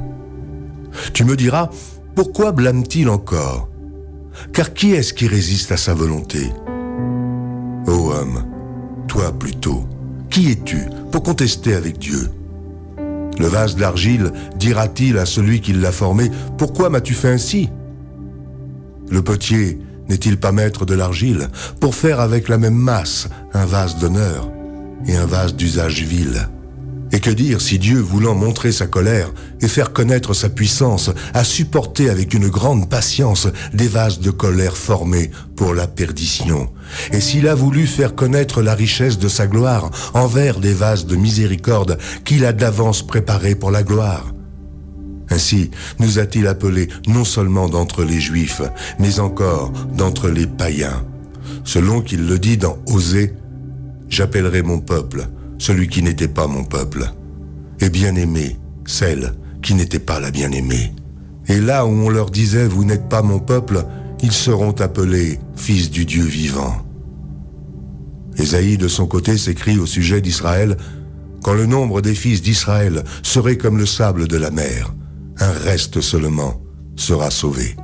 Tu me diras, pourquoi blâme-t-il encore? Car qui est-ce qui résiste à sa volonté? Ô homme, toi plutôt, qui es-tu pour contester avec Dieu? Le vase d'argile dira-t-il à celui qui l'a formé, « Pourquoi m'as-tu fait ainsi ?» Le potier n'est-il pas maître de l'argile pour faire avec la même masse un vase d'honneur et un vase d'usage vil? Et que dire si Dieu, voulant montrer sa colère et faire connaître sa puissance, a supporté avec une grande patience des vases de colère formés pour la perdition? Et s'il a voulu faire connaître la richesse de sa gloire envers des vases de miséricorde qu'il a d'avance préparés pour la gloire? Ainsi nous a-t-il appelés non seulement d'entre les Juifs, mais encore d'entre les païens. Selon qu'il le dit dans Osée, « J'appellerai mon peuple celui qui n'était pas mon peuple, et bien-aimé celle qui n'était pas la bien-aimée. » Et là où on leur disait « Vous n'êtes pas mon peuple », ils seront appelés fils du Dieu vivant. Ésaïe, de son côté, s'écrit au sujet d'Israël « Quand le nombre des fils d'Israël serait comme le sable de la mer, un reste seulement sera sauvé.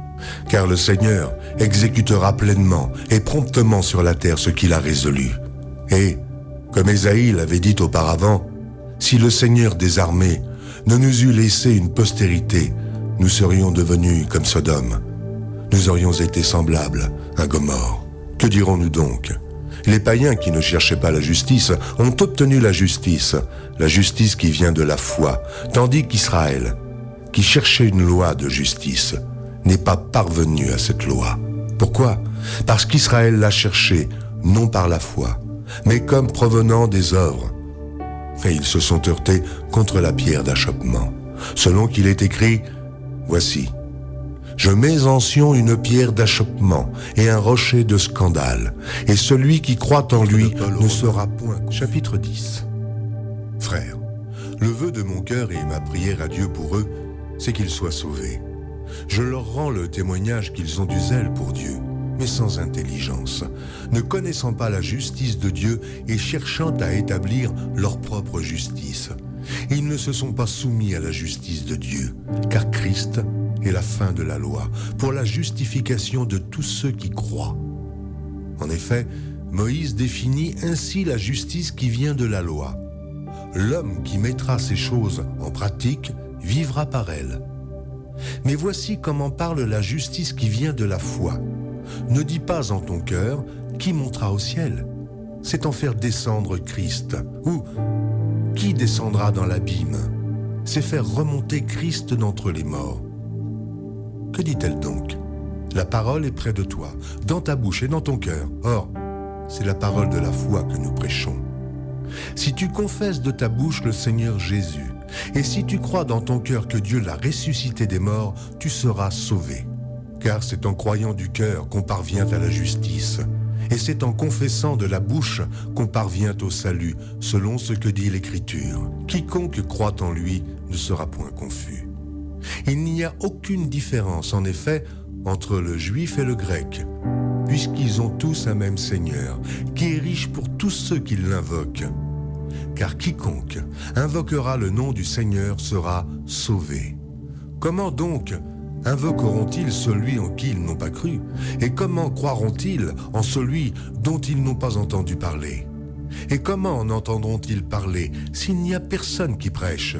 Car le Seigneur exécutera pleinement et promptement sur la terre ce qu'il a résolu. Et, comme Ésaïe l'avait dit auparavant, si le Seigneur des armées ne nous eût laissé une postérité, nous serions devenus comme Sodome. Nous aurions été semblables à Gomorrhe. Que dirons-nous donc? Les païens qui ne cherchaient pas la justice ont obtenu la justice qui vient de la foi, tandis qu'Israël, qui cherchait une loi de justice, n'est pas parvenu à cette loi. Pourquoi? Parce qu'Israël l'a cherchée, non par la foi, mais comme provenant des œuvres. Et ils se sont heurtés contre la pierre d'achoppement. Selon qu'il est écrit, « Voici, je mets en Sion une pierre d'achoppement et un rocher de scandale, et celui qui croit en lui ne sera point. » Chapitre 10. Frères, le vœu de mon cœur et ma prière à Dieu pour eux, c'est qu'ils soient sauvés. Je leur rends le témoignage qu'ils ont du zèle pour Dieu, mais sans intelligence, ne connaissant pas la justice de Dieu et cherchant à établir leur propre justice. Ils ne se sont pas soumis à la justice de Dieu, car Christ est la fin de la loi, pour la justification de tous ceux qui croient. En effet, Moïse définit ainsi la justice qui vient de la loi. L'homme qui mettra ces choses en pratique vivra par elles. Mais voici comment parle la justice qui vient de la foi. Ne dis pas en ton cœur, qui montera au ciel? C'est en faire descendre Christ. Ou, qui descendra dans l'abîme? C'est faire remonter Christ d'entre les morts. Que dit-elle donc? La parole est près de toi, dans ta bouche et dans ton cœur. Or, c'est la parole de la foi que nous prêchons. Si tu confesses de ta bouche le Seigneur Jésus, et si tu crois dans ton cœur que Dieu l'a ressuscité des morts, tu seras sauvé. Car c'est en croyant du cœur qu'on parvient à la justice, et c'est en confessant de la bouche qu'on parvient au salut, selon ce que dit l'Écriture. Quiconque croit en lui ne sera point confus. Il n'y a aucune différence, en effet, entre le juif et le grec, puisqu'ils ont tous un même Seigneur, qui est riche pour tous ceux qui l'invoquent. Car quiconque invoquera le nom du Seigneur sera sauvé. Comment donc invoqueront-ils celui en qui ils n'ont pas cru? Et comment croiront-ils en celui dont ils n'ont pas entendu parler? Et comment en entendront-ils parler s'il n'y a personne qui prêche?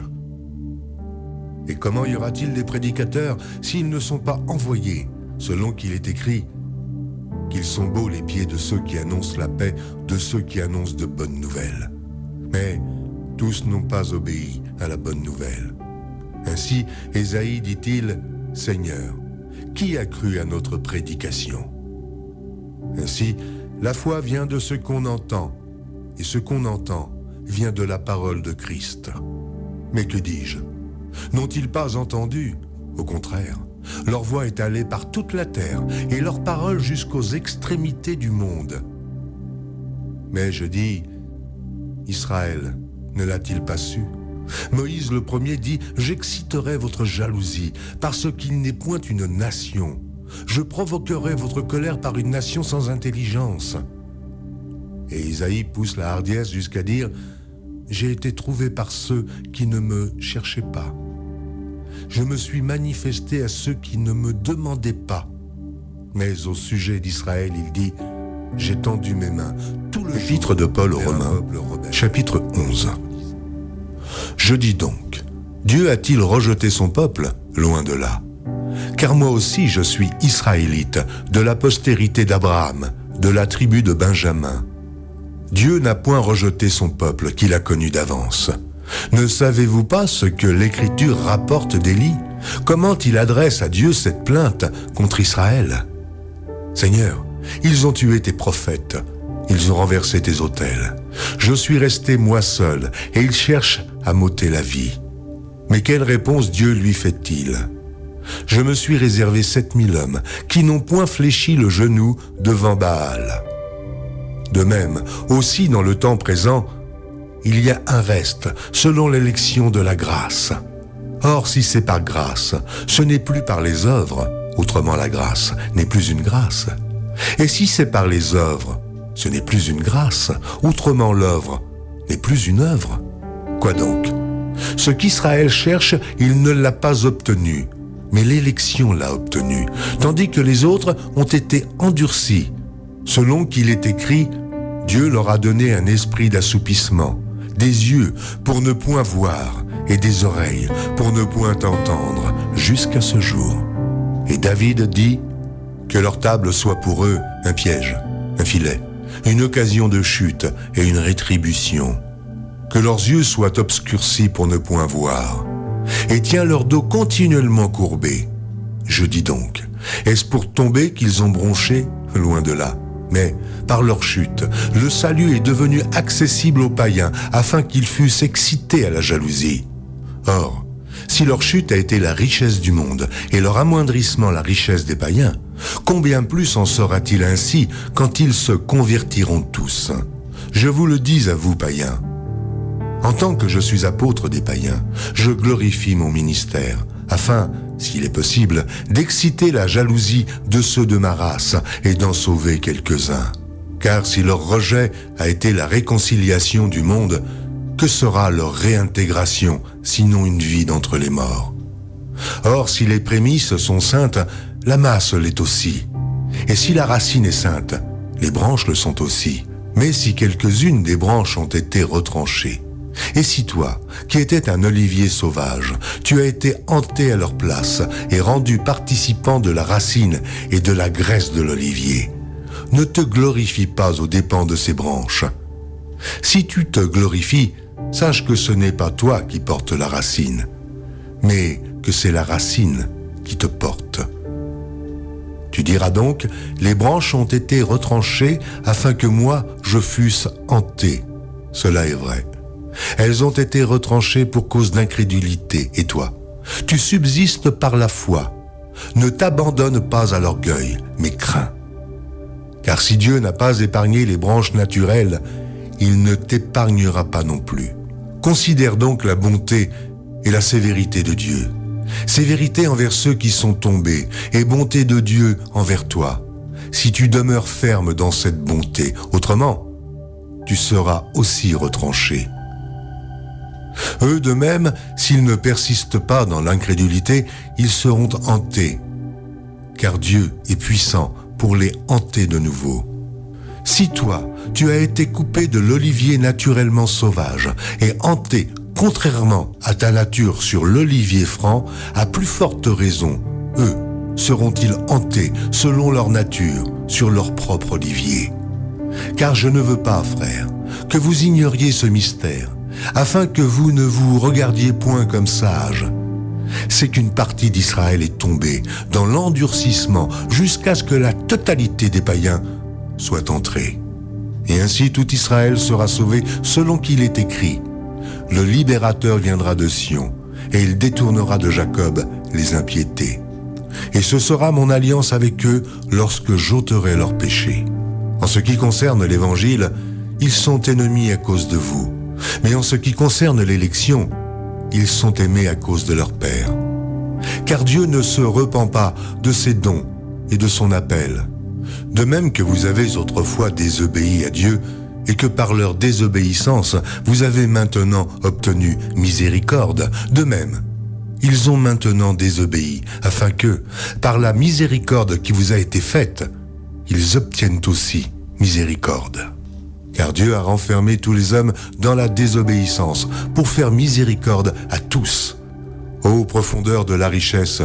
Et comment y aura-t-il des prédicateurs s'ils ne sont pas envoyés, selon qu'il est écrit qu'ils sont beaux les pieds de ceux qui annoncent la paix, de ceux qui annoncent de bonnes nouvelles. Mais tous n'ont pas obéi à la bonne nouvelle. Ainsi, Ésaïe dit-il, « Seigneur, qui a cru à notre prédication ?» Ainsi, la foi vient de ce qu'on entend, et ce qu'on entend vient de la parole de Christ. Mais que dis-je? N'ont-ils pas entendu? Au contraire, leur voix est allée par toute la terre, et leur parole jusqu'aux extrémités du monde. Mais je dis, Israël ne l'a-t-il pas su? Moïse le premier dit, « J'exciterai votre jalousie, parce qu'il n'est point une nation. Je provoquerai votre colère par une nation sans intelligence. » Et Isaïe pousse la hardiesse jusqu'à dire, « J'ai été trouvé par ceux qui ne me cherchaient pas. Je me suis manifesté à ceux qui ne me demandaient pas. » Mais au sujet d'Israël, il dit, « j'ai tendu mes mains. Tout le Épître de Paul aux Romains, chapitre 11. Je dis donc, Dieu a-t-il rejeté son peuple? Loin de là. Car moi aussi je suis israélite, de la postérité d'Abraham, de la tribu de Benjamin. Dieu n'a point rejeté son peuple qu'il a connu d'avance. Ne savez-vous pas ce que l'Écriture rapporte d'Élie? Comment il adresse à Dieu cette plainte contre Israël? Seigneur, ils ont tué tes prophètes, ils ont renversé tes autels. Je suis resté moi seul, et ils cherchent à m'ôter la vie. Mais quelle réponse Dieu lui fait-il? Je me suis réservé 7000 hommes qui n'ont point fléchi le genou devant Baal. De même, aussi dans le temps présent, il y a un reste selon l'élection de la grâce. Or, si c'est par grâce, ce n'est plus par les œuvres, autrement la grâce n'est plus une grâce. Et si c'est par les œuvres, ce n'est plus une grâce, autrement l'œuvre n'est plus une œuvre. Quoi donc? Ce qu'Israël cherche, il ne l'a pas obtenu, mais l'élection l'a obtenu, tandis que les autres ont été endurcis. Selon qu'il est écrit, Dieu leur a donné un esprit d'assoupissement, des yeux pour ne point voir et des oreilles pour ne point entendre jusqu'à ce jour. Et David dit que leur table soit pour eux un piège, un filet, une occasion de chute et une rétribution. Que leurs yeux soient obscurcis pour ne point voir et tiens leur dos continuellement courbé. Je dis donc, est-ce pour tomber qu'ils ont bronché? Loin de là. Mais, par leur chute, le salut est devenu accessible aux païens afin qu'ils fussent excités à la jalousie. Or, si leur chute a été la richesse du monde et leur amoindrissement la richesse des païens, combien plus en sera-t-il ainsi quand ils se convertiront tous? Je vous le dis à vous, païens. En tant que je suis apôtre des païens, je glorifie mon ministère, afin, s'il est possible, d'exciter la jalousie de ceux de ma race et d'en sauver quelques-uns. Car si leur rejet a été la réconciliation du monde, que sera leur réintégration, sinon une vie d'entre les morts? Or, si les prémices sont saintes, la masse l'est aussi. Et si la racine est sainte, les branches le sont aussi. Mais si quelques-unes des branches ont été retranchées, et si toi, qui étais un olivier sauvage, tu as été hanté à leur place et rendu participant de la racine et de la graisse de l'olivier, ne te glorifie pas aux dépens de ces branches. Si tu te glorifies, sache que ce n'est pas toi qui portes la racine, mais que c'est la racine qui te porte. Tu diras donc, les branches ont été retranchées afin que moi, je fusse hanté. Cela est vrai. Elles ont été retranchées pour cause d'incrédulité, et toi, tu subsistes par la foi. Ne t'abandonne pas à l'orgueil, mais crains. Car si Dieu n'a pas épargné les branches naturelles, il ne t'épargnera pas non plus. Considère donc la bonté et la sévérité de Dieu. Sévérité envers ceux qui sont tombés, et bonté de Dieu envers toi. Si tu demeures ferme dans cette bonté, autrement, tu seras aussi retranché. Eux de même, s'ils ne persistent pas dans l'incrédulité, ils seront hantés, car Dieu est puissant pour les hanter de nouveau. Si toi, tu as été coupé de l'olivier naturellement sauvage et hanté contrairement à ta nature sur l'olivier franc, à plus forte raison, eux seront-ils hantés selon leur nature sur leur propre olivier. Car je ne veux pas, frères, que vous ignoriez ce mystère, afin que vous ne vous regardiez point comme sages. C'est qu'une partie d'Israël est tombée dans l'endurcissement jusqu'à ce que la totalité des païens soit entrée. Et ainsi tout Israël sera sauvé selon qu'il est écrit. Le libérateur viendra de Sion, et il détournera de Jacob les impiétés. Et ce sera mon alliance avec eux lorsque j'ôterai leurs péchés. En ce qui concerne l'Évangile, ils sont ennemis à cause de vous. Mais en ce qui concerne l'élection, ils sont aimés à cause de leur Père. Car Dieu ne se repent pas de ses dons et de son appel. De même que vous avez autrefois désobéi à Dieu, et que par leur désobéissance, vous avez maintenant obtenu miséricorde, de même, ils ont maintenant désobéi, afin que, par la miséricorde qui vous a été faite, ils obtiennent aussi miséricorde. Car Dieu a renfermé tous les hommes dans la désobéissance pour faire miséricorde à tous. Ô profondeur de la richesse,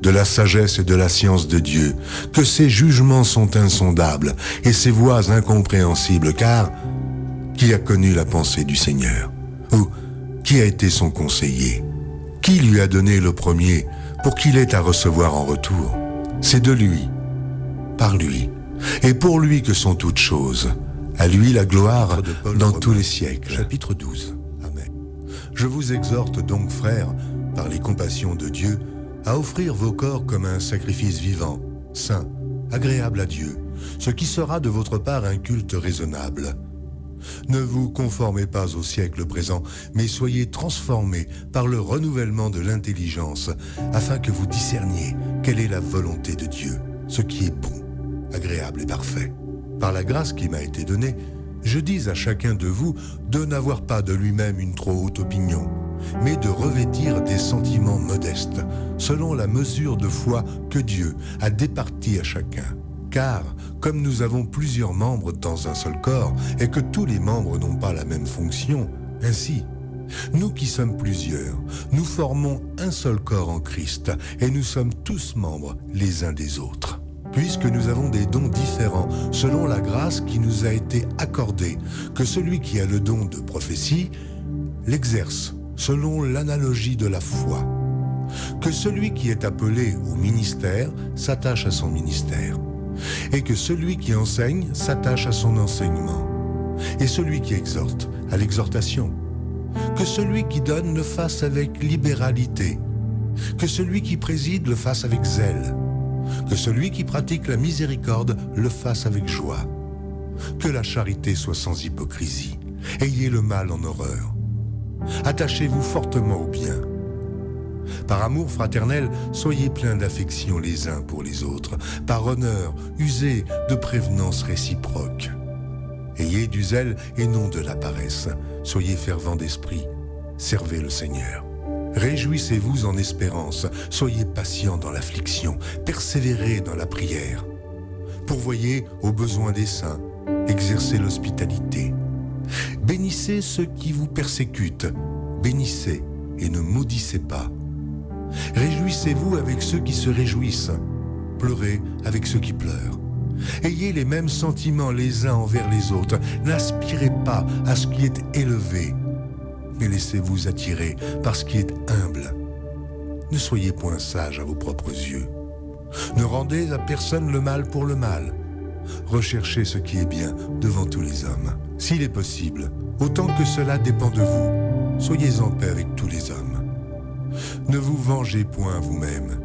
de la sagesse et de la science de Dieu, que ses jugements sont insondables et ses voies incompréhensibles, car qui a connu la pensée du Seigneur? Ou qui a été son conseiller? Qui lui a donné le premier pour qu'il ait à recevoir en retour? C'est de lui, par lui, et pour lui que sont toutes choses. À lui la gloire dans tous les siècles. Chapitre 12. Amen. Je vous exhorte donc, frères, par les compassions de Dieu, à offrir vos corps comme un sacrifice vivant, saint, agréable à Dieu, ce qui sera de votre part un culte raisonnable. Ne vous conformez pas au siècle présent, mais soyez transformés par le renouvellement de l'intelligence, afin que vous discerniez quelle est la volonté de Dieu, ce qui est bon, agréable et parfait. Par la grâce qui m'a été donnée, je dis à chacun de vous de n'avoir pas de lui-même une trop haute opinion, mais de revêtir des sentiments modestes, selon la mesure de foi que Dieu a départie à chacun. Car, comme nous avons plusieurs membres dans un seul corps, et que tous les membres n'ont pas la même fonction, ainsi, nous qui sommes plusieurs, nous formons un seul corps en Christ, et nous sommes tous membres les uns des autres. Puisque nous avons des dons différents selon la grâce qui nous a été accordée, que celui qui a le don de prophétie l'exerce selon l'analogie de la foi, que celui qui est appelé au ministère s'attache à son ministère, et que celui qui enseigne s'attache à son enseignement, et celui qui exhorte à l'exhortation, que celui qui donne le fasse avec libéralité, que celui qui préside le fasse avec zèle, que celui qui pratique la miséricorde le fasse avec joie. Que la charité soit sans hypocrisie. Ayez le mal en horreur. Attachez-vous fortement au bien. Par amour fraternel, soyez pleins d'affection les uns pour les autres. Par honneur, usez de prévenance réciproque. Ayez du zèle et non de la paresse. Soyez fervents d'esprit. Servez le Seigneur. Réjouissez-vous en espérance, soyez patients dans l'affliction, persévérez dans la prière. Pourvoyez aux besoins des saints, exercez l'hospitalité. Bénissez ceux qui vous persécutent, bénissez et ne maudissez pas. Réjouissez-vous avec ceux qui se réjouissent, pleurez avec ceux qui pleurent. Ayez les mêmes sentiments les uns envers les autres, n'aspirez pas à ce qui est élevé, mais laissez-vous attirer par ce qui est humble. Ne soyez point sages à vos propres yeux. Ne rendez à personne le mal pour le mal. Recherchez ce qui est bien devant tous les hommes. S'il est possible, autant que cela dépend de vous, soyez en paix avec tous les hommes. Ne vous vengez point vous-même,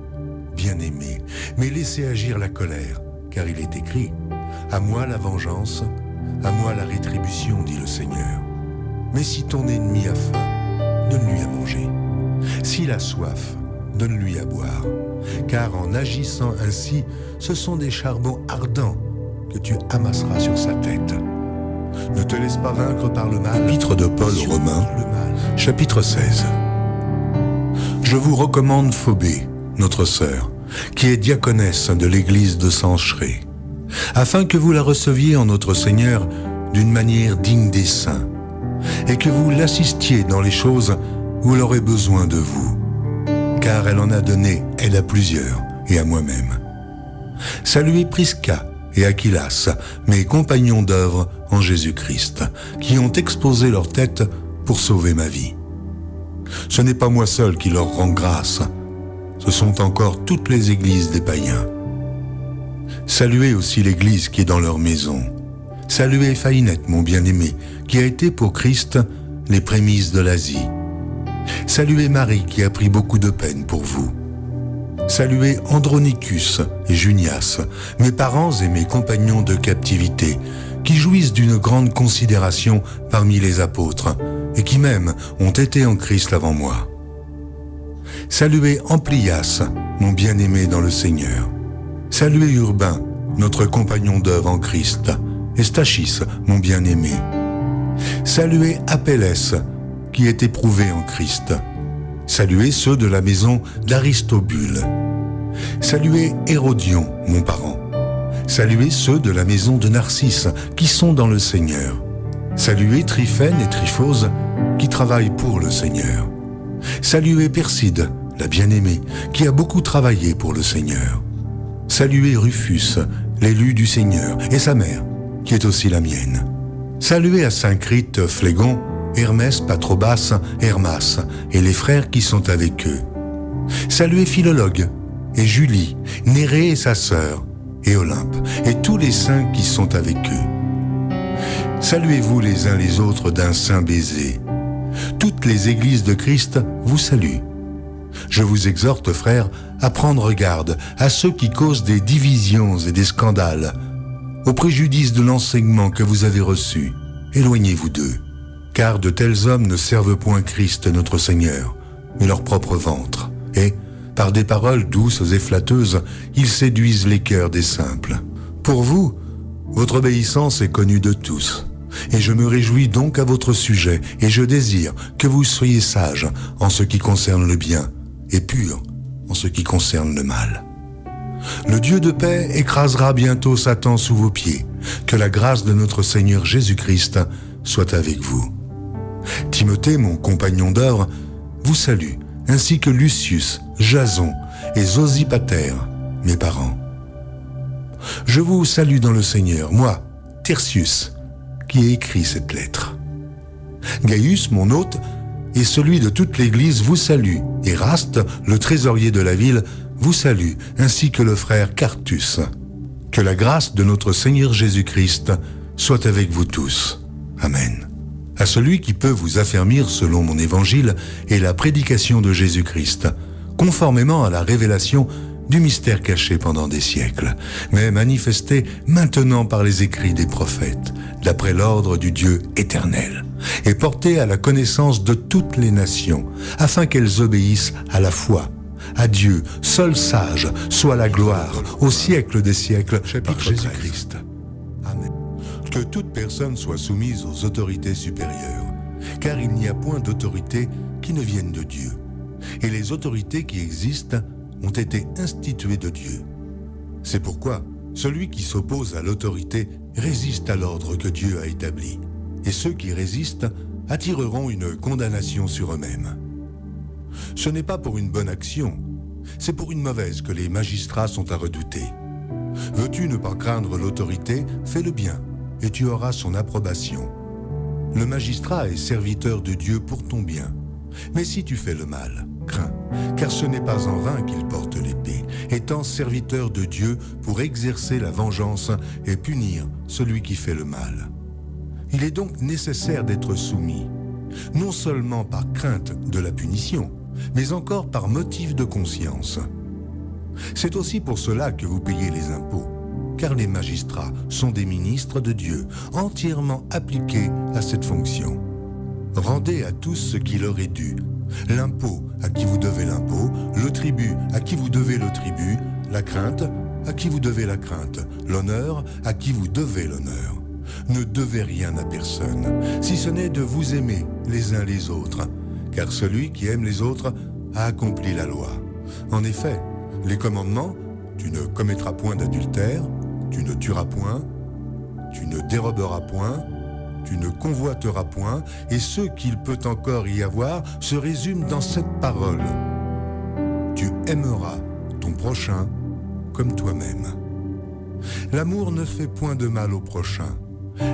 bien-aimés, mais laissez agir la colère, car il est écrit « À moi la vengeance, à moi la rétribution, dit le Seigneur. » Mais si ton ennemi a faim, donne-lui à manger. S'il a soif, donne-lui à boire. Car en agissant ainsi, ce sont des charbons ardents que tu amasseras sur sa tête. Ne te laisse pas vaincre par le mal. Épître de Paul aux Romains, chapitre 16. Je vous recommande Phobé, notre sœur, qui est diaconesse de l'église de Sancheré, afin que vous la receviez en notre Seigneur d'une manière digne des saints, et que vous l'assistiez dans les choses où elle aurait besoin de vous. Car elle en a donné, elle à plusieurs, et à moi-même. Saluez Prisca et Aquilas, mes compagnons d'œuvre en Jésus-Christ, qui ont exposé leur tête pour sauver ma vie. Ce n'est pas moi seul qui leur rend grâce, ce sont encore toutes les églises des païens. Saluez aussi l'église qui est dans leur maison. Saluez Faïnette, mon bien-aimé, qui a été pour Christ les prémices de l'Asie. Saluez Marie, qui a pris beaucoup de peine pour vous. Saluez Andronicus et Junias, mes parents et mes compagnons de captivité, qui jouissent d'une grande considération parmi les apôtres, et qui même ont été en Christ avant moi. Saluez Amplias, mon bien-aimé dans le Seigneur. Saluez Urbain, notre compagnon d'œuvre en Christ, et Stachys, mon bien-aimé. Saluez Apelles, qui est éprouvé en Christ. Saluez ceux de la maison d'Aristobule. Saluez Hérodion, mon parent. Saluez ceux de la maison de Narcisse qui sont dans le Seigneur. Saluez Tryphène et Tryphose qui travaillent pour le Seigneur. Saluez Perside, la bien-aimée, qui a beaucoup travaillé pour le Seigneur. Saluez Rufus, l'élu du Seigneur, et sa mère, qui est aussi la mienne. Saluez à Saint-Crite, Phlégon, Hermès, Patrobas, Hermas, et les frères qui sont avec eux. Saluez Philologue, et Julie, Nérée et sa sœur, et Olympe, et tous les saints qui sont avec eux. Saluez-vous les uns les autres d'un saint baiser. Toutes les églises de Christ vous saluent. Je vous exhorte, frères, à prendre garde à ceux qui causent des divisions et des scandales, au préjudice de l'enseignement que vous avez reçu. Éloignez-vous d'eux, car de tels hommes ne servent point Christ notre Seigneur, mais leur propre ventre, et, par des paroles douces et flatteuses, ils séduisent les cœurs des simples. Pour vous, votre obéissance est connue de tous, et je me réjouis donc à votre sujet, et je désire que vous soyez sages en ce qui concerne le bien, et purs en ce qui concerne le mal. Le Dieu de paix écrasera bientôt Satan sous vos pieds. Que la grâce de notre Seigneur Jésus-Christ soit avec vous. Timothée, mon compagnon d'œuvre, vous salue, ainsi que Lucius, Jason et Sosipater, mes parents. Je vous salue dans le Seigneur, moi, Tertius, qui ai écrit cette lettre. Gaius, mon hôte, et celui de toute l'Église vous salue. Eraste, le trésorier de la ville, vous salue, ainsi que le frère Quartus. Que la grâce de notre Seigneur Jésus-Christ soit avec vous tous. Amen. À celui qui peut vous affermir selon mon évangile et la prédication de Jésus-Christ, conformément à la révélation du mystère caché pendant des siècles, mais manifesté maintenant par les écrits des prophètes, d'après l'ordre du Dieu éternel, et porté à la connaissance de toutes les nations, afin qu'elles obéissent à la foi. À Dieu, seul sage, soit la gloire, au siècle des siècles, par Jésus-Christ. Amen. Que toute personne soit soumise aux autorités supérieures, car il n'y a point d'autorité qui ne vienne de Dieu. Et les autorités qui existent ont été instituées de Dieu. C'est pourquoi celui qui s'oppose à l'autorité résiste à l'ordre que Dieu a établi. Et ceux qui résistent attireront une condamnation sur eux-mêmes. Ce n'est pas pour une bonne action, c'est pour une mauvaise que les magistrats sont à redouter. Veux-tu ne pas craindre l'autorité, fais le bien, et tu auras son approbation. Le magistrat est serviteur de Dieu pour ton bien. Mais si tu fais le mal, crains, car ce n'est pas en vain qu'il porte l'épée, étant serviteur de Dieu pour exercer la vengeance et punir celui qui fait le mal. Il est donc nécessaire d'être soumis, non seulement par crainte de la punition, mais encore par motif de conscience. C'est aussi pour cela que vous payez les impôts, car les magistrats sont des ministres de Dieu, entièrement appliqués à cette fonction. Rendez à tous ce qui leur est dû, l'impôt à qui vous devez l'impôt, le tribut à qui vous devez le tribut, la crainte à qui vous devez la crainte, l'honneur à qui vous devez l'honneur. Ne devez rien à personne, si ce n'est de vous aimer les uns les autres, car celui qui aime les autres a accompli la loi. En effet, les commandements, tu ne commettras point d'adultère, tu ne tueras point, tu ne déroberas point, tu ne convoiteras point, et ce qu'il peut encore y avoir se résume dans cette parole. Tu aimeras ton prochain comme toi-même. L'amour ne fait point de mal au prochain.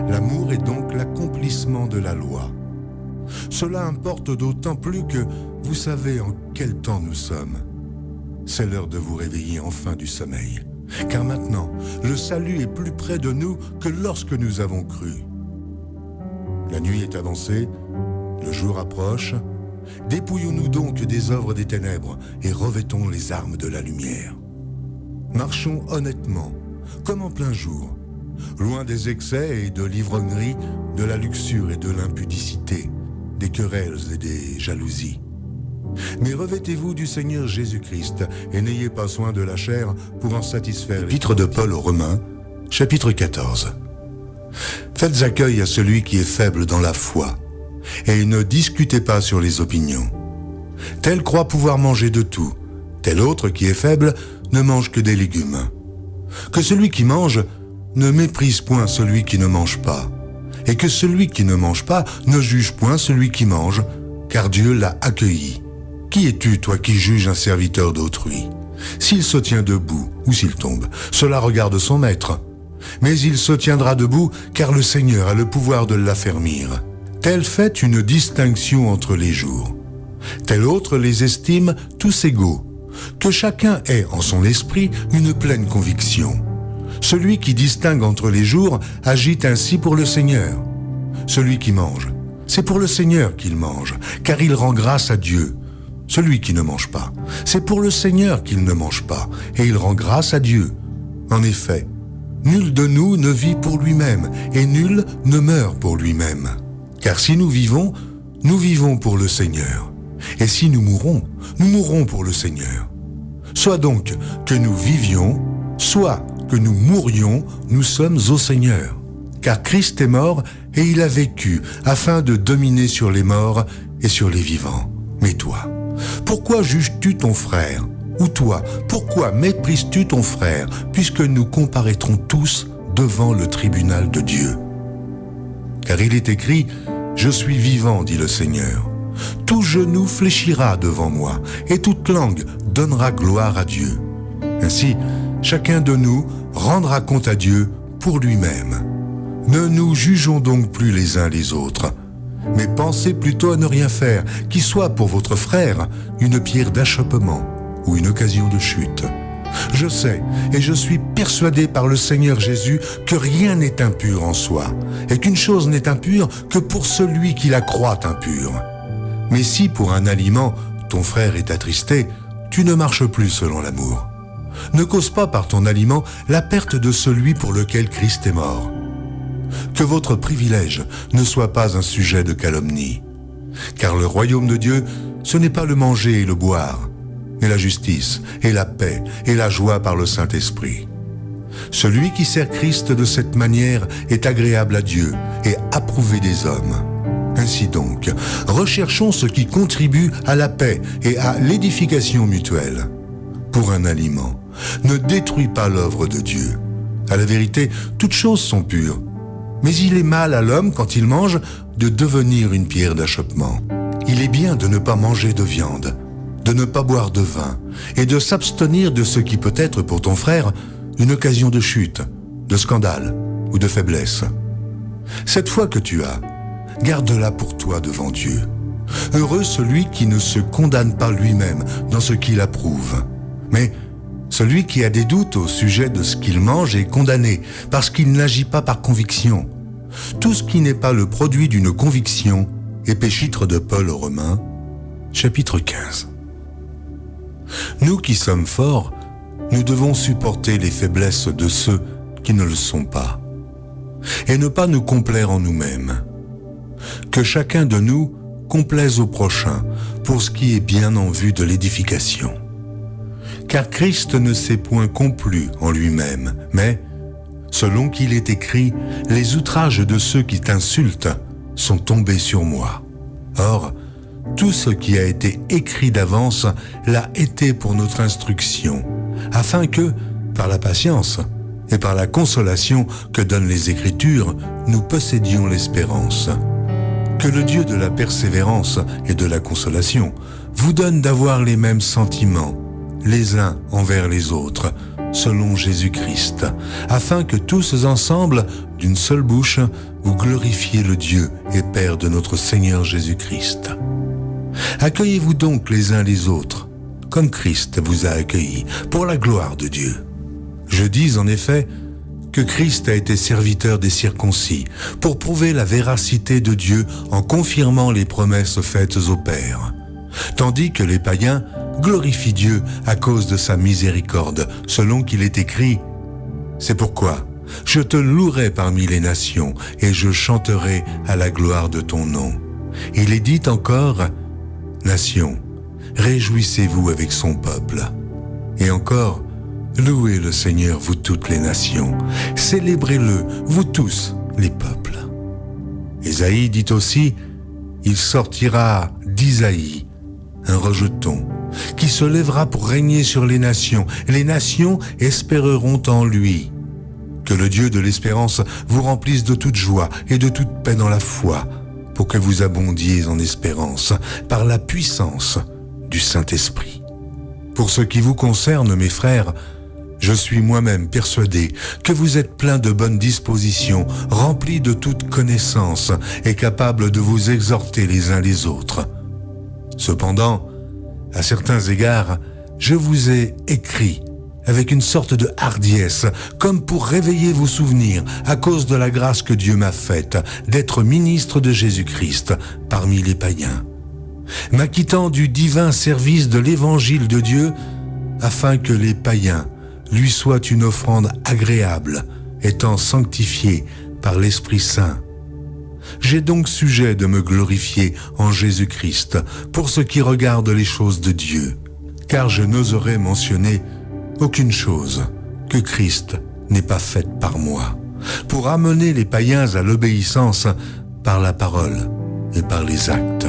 L'amour est donc l'accomplissement de la loi. Cela importe d'autant plus que vous savez en quel temps nous sommes. C'est l'heure de vous réveiller enfin du sommeil, car maintenant, le salut est plus près de nous que lorsque nous avons cru. La nuit est avancée, le jour approche. Dépouillons-nous donc des œuvres des ténèbres et revêtons les armes de la lumière. Marchons honnêtement, comme en plein jour, loin des excès et de l'ivrognerie, de la luxure et de l'impudicité, des querelles et des jalousies. Mais revêtez-vous du Seigneur Jésus-Christ et n'ayez pas soin de la chair pour en satisfaire. Épître de Paul aux Romains, chapitre 14. Faites accueil à celui qui est faible dans la foi, et ne discutez pas sur les opinions. Tel croit pouvoir manger de tout, tel autre qui est faible ne mange que des légumes. que celui qui mange ne méprise point celui qui ne mange pas, et que celui qui ne mange pas ne juge point celui qui mange, car Dieu l'a accueilli. Qui es-tu, toi qui juges un serviteur d'autrui? S'il se tient debout ou s'il tombe, cela regarde son maître. Mais il se tiendra debout, car le Seigneur a le pouvoir de l'affermir. Tel fait une distinction entre les jours. Tel autre les estime tous égaux. Que chacun ait en son esprit une pleine conviction. Celui qui distingue entre les jours agit ainsi pour le Seigneur. Celui qui mange, c'est pour le Seigneur qu'il mange, car il rend grâce à Dieu. Celui qui ne mange pas, c'est pour le Seigneur qu'il ne mange pas, et il rend grâce à Dieu. En effet, nul de nous ne vit pour lui-même, et nul ne meurt pour lui-même. Car si nous vivons pour le Seigneur. Et si nous mourrons pour le Seigneur. Soit donc que nous vivions, soit que nous mourions, nous sommes au Seigneur. Car Christ est mort et il a vécu afin de dominer sur les morts et sur les vivants. Mais toi, pourquoi juges-tu ton frère? Ou toi, pourquoi méprises-tu ton frère, puisque nous comparaîtrons tous devant le tribunal de Dieu? Car il est écrit, « Je suis vivant, dit le Seigneur. Tout genou fléchira devant moi, et toute langue donnera gloire à Dieu. » Ainsi, chacun de nous rendra compte à Dieu pour lui-même. Ne nous jugeons donc plus les uns les autres, mais pensez plutôt à ne rien faire, qui soit pour votre frère une pierre d'achoppement ou une occasion de chute. Je sais et je suis persuadé par le Seigneur Jésus que rien n'est impur en soi, et qu'une chose n'est impure que pour celui qui la croit impure. Mais si pour un aliment ton frère est attristé, tu ne marches plus selon l'amour. Ne cause pas par ton aliment la perte de celui pour lequel Christ est mort. Que votre privilège ne soit pas un sujet de calomnie. Car le royaume de Dieu, ce n'est pas le manger et le boire, mais la justice et la paix et la joie par le Saint-Esprit. Celui qui sert Christ de cette manière est agréable à Dieu et approuvé des hommes. Ainsi donc, recherchons ce qui contribue à la paix et à l'édification mutuelle. Pour un aliment, ne détruis pas l'œuvre de Dieu. À la vérité, toutes choses sont pures. Mais il est mal à l'homme, quand il mange, de devenir une pierre d'achoppement. Il est bien de ne pas manger de viande, de ne pas boire de vin, et de s'abstenir de ce qui peut être pour ton frère une occasion de chute, de scandale ou de faiblesse. Cette foi que tu as, garde-la pour toi devant Dieu. Heureux celui qui ne se condamne pas lui-même dans ce qu'il approuve. Mais celui qui a des doutes au sujet de ce qu'il mange est condamné parce qu'il n'agit pas par conviction. Tout ce qui n'est pas le produit d'une conviction, épître de Paul aux Romains, chapitre 15. Nous qui sommes forts, nous devons supporter les faiblesses de ceux qui ne le sont pas, et ne pas nous complaire en nous-mêmes. Que chacun de nous complaise au prochain pour ce qui est bien en vue de l'édification. Car Christ ne s'est point complu en lui-même, mais, selon qu'il est écrit, les outrages de ceux qui t'insultent sont tombés sur moi. Or, tout ce qui a été écrit d'avance l'a été pour notre instruction, afin que, par la patience et par la consolation que donnent les Écritures, nous possédions l'espérance. Que le Dieu de la persévérance et de la consolation vous donne d'avoir les mêmes sentiments, les uns envers les autres, selon Jésus-Christ, afin que tous ensemble, d'une seule bouche, vous glorifiez le Dieu et Père de notre Seigneur Jésus-Christ. Accueillez-vous donc les uns les autres, comme Christ vous a accueillis, pour la gloire de Dieu. Je dis en effet que Christ a été serviteur des circoncis, pour prouver la véracité de Dieu en confirmant les promesses faites aux pères, tandis que les païens glorifient Dieu à cause de sa miséricorde, selon qu'il est écrit « C'est pourquoi je te louerai parmi les nations et je chanterai à la gloire de ton nom. » Il est dit encore « Nations, réjouissez-vous avec son peuple. » Et encore « Louez le Seigneur, vous toutes les nations. Célébrez-le, vous tous les peuples. » Ésaïe dit aussi « Il sortira d'Isaïe un rejeton, qui se lèvera pour régner sur les nations. Les nations espéreront en lui. Que le Dieu de l'espérance vous remplisse de toute joie et de toute paix dans la foi, pour que vous abondiez en espérance par la puissance du Saint-Esprit. Pour ce qui vous concerne, mes frères, je suis moi-même persuadé que vous êtes pleins de bonnes dispositions, remplis de toute connaissance et capables de vous exhorter les uns les autres. Cependant, à certains égards, je vous ai écrit avec une sorte de hardiesse, comme pour réveiller vos souvenirs à cause de la grâce que Dieu m'a faite d'être ministre de Jésus-Christ parmi les païens, m'acquittant du divin service de l'évangile de Dieu, afin que les païens lui soient une offrande agréable, étant sanctifiés par l'Esprit Saint. J'ai donc sujet de me glorifier en Jésus-Christ pour ce qui regarde les choses de Dieu, car je n'oserais mentionner aucune chose que Christ n'ait pas faite par moi, pour amener les païens à l'obéissance par la parole et par les actes,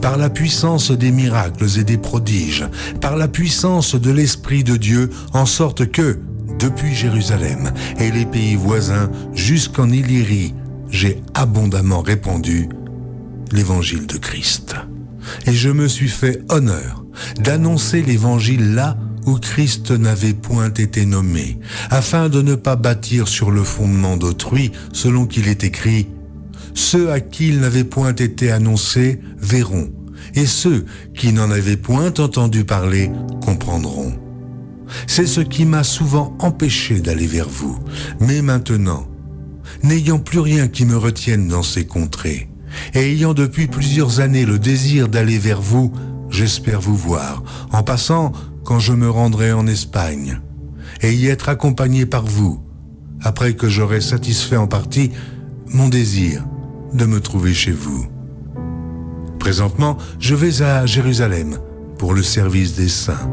par la puissance des miracles et des prodiges, par la puissance de l'Esprit de Dieu, en sorte que, depuis Jérusalem et les pays voisins jusqu'en Illyrie, j'ai abondamment répandu l'évangile de Christ. Et je me suis fait honneur d'annoncer l'évangile là où Christ n'avait point été nommé, afin de ne pas bâtir sur le fondement d'autrui, selon qu'il est écrit « Ceux à qui il n'avait point été annoncé verront, et ceux qui n'en avaient point entendu parler comprendront. » C'est ce qui m'a souvent empêché d'aller vers vous, mais maintenant, n'ayant plus rien qui me retienne dans ces contrées, et ayant depuis plusieurs années le désir d'aller vers vous, j'espère vous voir, en passant quand je me rendrai en Espagne, et y être accompagné par vous, après que j'aurai satisfait en partie mon désir de me trouver chez vous. Présentement, je vais à Jérusalem pour le service des saints,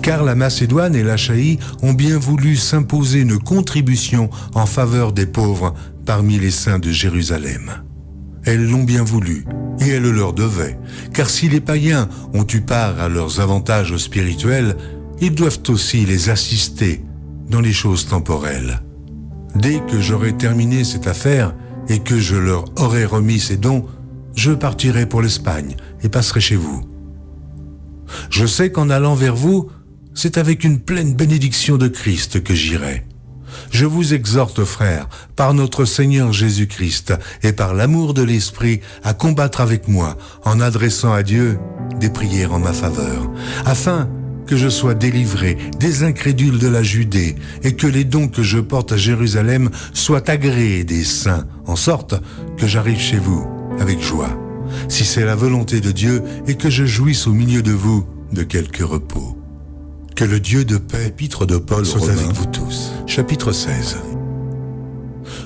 car la Macédoine et l'Achaïe ont bien voulu s'imposer une contribution en faveur des pauvres parmi les saints de Jérusalem. Elles l'ont bien voulu, et elles le leur devaient, car si les païens ont eu part à leurs avantages spirituels, ils doivent aussi les assister dans les choses temporelles. Dès que j'aurai terminé cette affaire et que je leur aurai remis ces dons, je partirai pour l'Espagne et passerai chez vous. Je sais qu'en allant vers vous, c'est avec une pleine bénédiction de Christ que j'irai. Je vous exhorte, frères, par notre Seigneur Jésus-Christ et par l'amour de l'Esprit, à combattre avec moi en adressant à Dieu des prières en ma faveur, afin que je sois délivré des incrédules de la Judée et que les dons que je porte à Jérusalem soient agréés des saints, en sorte que j'arrive chez vous avec joie, si c'est la volonté de Dieu, et que je jouisse au milieu de vous de quelque repos. Que le Dieu de paix, épître de Paul aux Romains, avec vous tous. Chapitre 16.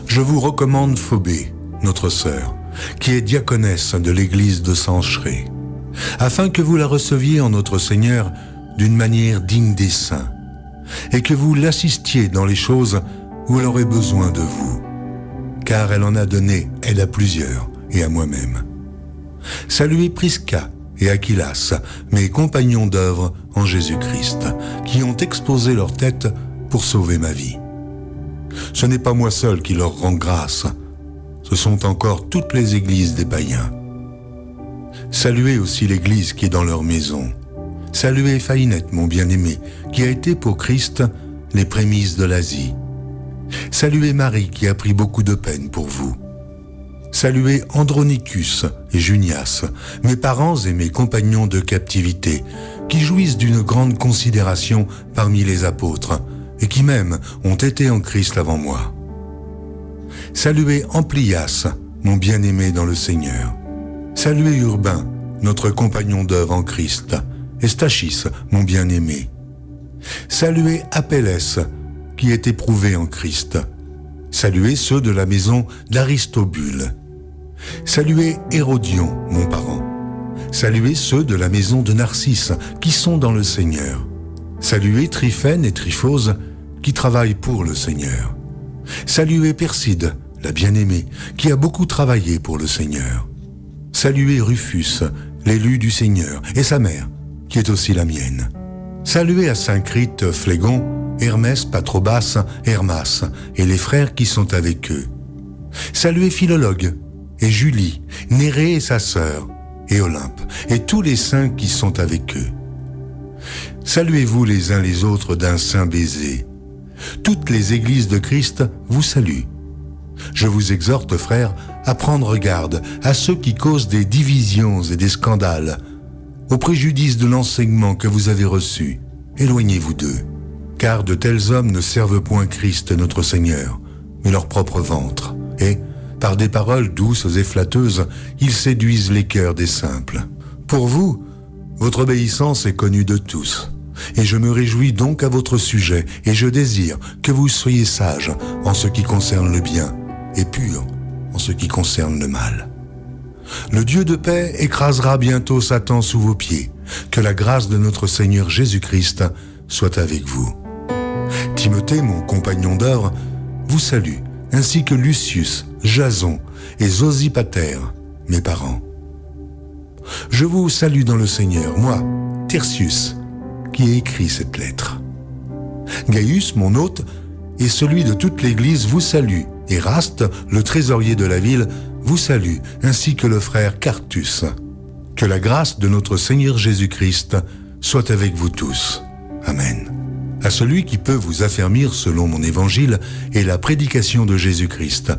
Je vous recommande Phobé, notre sœur, qui est diaconesse de l'église de Cenchreae, afin que vous la receviez en notre Seigneur d'une manière digne des saints, et que vous l'assistiez dans les choses où elle aurait besoin de vous, car elle en a donné aide à plusieurs et à moi-même. Saluez Prisca et Aquilas, mes compagnons d'œuvre en Jésus-Christ, qui ont exposé leur tête pour sauver ma vie. Ce n'est pas moi seul qui leur rend grâce, ce sont encore toutes les églises des païens. Saluez aussi l'église qui est dans leur maison. Saluez Phainette, mon bien-aimé, qui a été pour Christ les prémices de l'Asie. Saluez Marie, qui a pris beaucoup de peine pour vous. Saluez Andronicus et Junias, mes parents et mes compagnons de captivité, qui jouissent d'une grande considération parmi les apôtres, et qui même ont été en Christ avant moi. Saluez Amplias, mon bien-aimé dans le Seigneur. Saluez Urbain, notre compagnon d'œuvre en Christ, et Stachys, mon bien-aimé. Saluez Apelles, qui est éprouvé en Christ. Saluez ceux de la maison d'Aristobule. Saluez Hérodion, mon parent. Saluez ceux de la maison de Narcisse, qui sont dans le Seigneur. Saluez Tryphène et Tryphose, qui travaillent pour le Seigneur. Saluez Perside, la bien-aimée, qui a beaucoup travaillé pour le Seigneur. Saluez Rufus, l'élu du Seigneur, et sa mère, qui est aussi la mienne. Saluez à Saint-Crite, Phlégon, Hermès, Patrobas, Hermas et les frères qui sont avec eux. Saluez Philologue et Julie, Nérée et sa sœur, et Olympe, et tous les saints qui sont avec eux. Saluez-vous les uns les autres d'un saint baiser. Toutes les églises de Christ vous saluent. Je vous exhorte, frères, à prendre garde à ceux qui causent des divisions et des scandales, au préjudice de l'enseignement que vous avez reçu. Éloignez-vous d'eux, car de tels hommes ne servent point Christ notre Seigneur, mais leur propre ventre, et, par des paroles douces et flatteuses, ils séduisent les cœurs des simples. Pour vous, votre obéissance est connue de tous, et je me réjouis donc à votre sujet, et je désire que vous soyez sages en ce qui concerne le bien, et purs en ce qui concerne le mal. Le Dieu de paix écrasera bientôt Satan sous vos pieds. Que la grâce de notre Seigneur Jésus-Christ soit avec vous. Timothée, mon compagnon d'œuvre, vous salue, ainsi que Lucius, Jason et Sosipater, mes parents. Je vous salue dans le Seigneur, moi, Tertius, qui ai écrit cette lettre. Gaius, mon hôte, et celui de toute l'Église vous salue. Eraste, le trésorier de la ville, vous salue, ainsi que le frère Quartus. Que la grâce de notre Seigneur Jésus-Christ soit avec vous tous. Amen. À celui qui peut vous affermir selon mon évangile et la prédication de Jésus-Christ,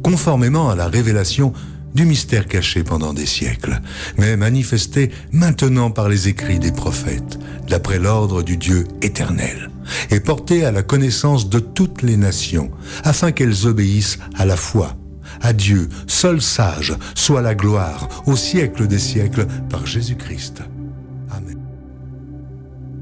conformément à la révélation du mystère caché pendant des siècles, mais manifesté maintenant par les écrits des prophètes, d'après l'ordre du Dieu éternel, et porté à la connaissance de toutes les nations, afin qu'elles obéissent à la foi. À Dieu, seul sage, soit la gloire, au siècle des siècles, par Jésus-Christ.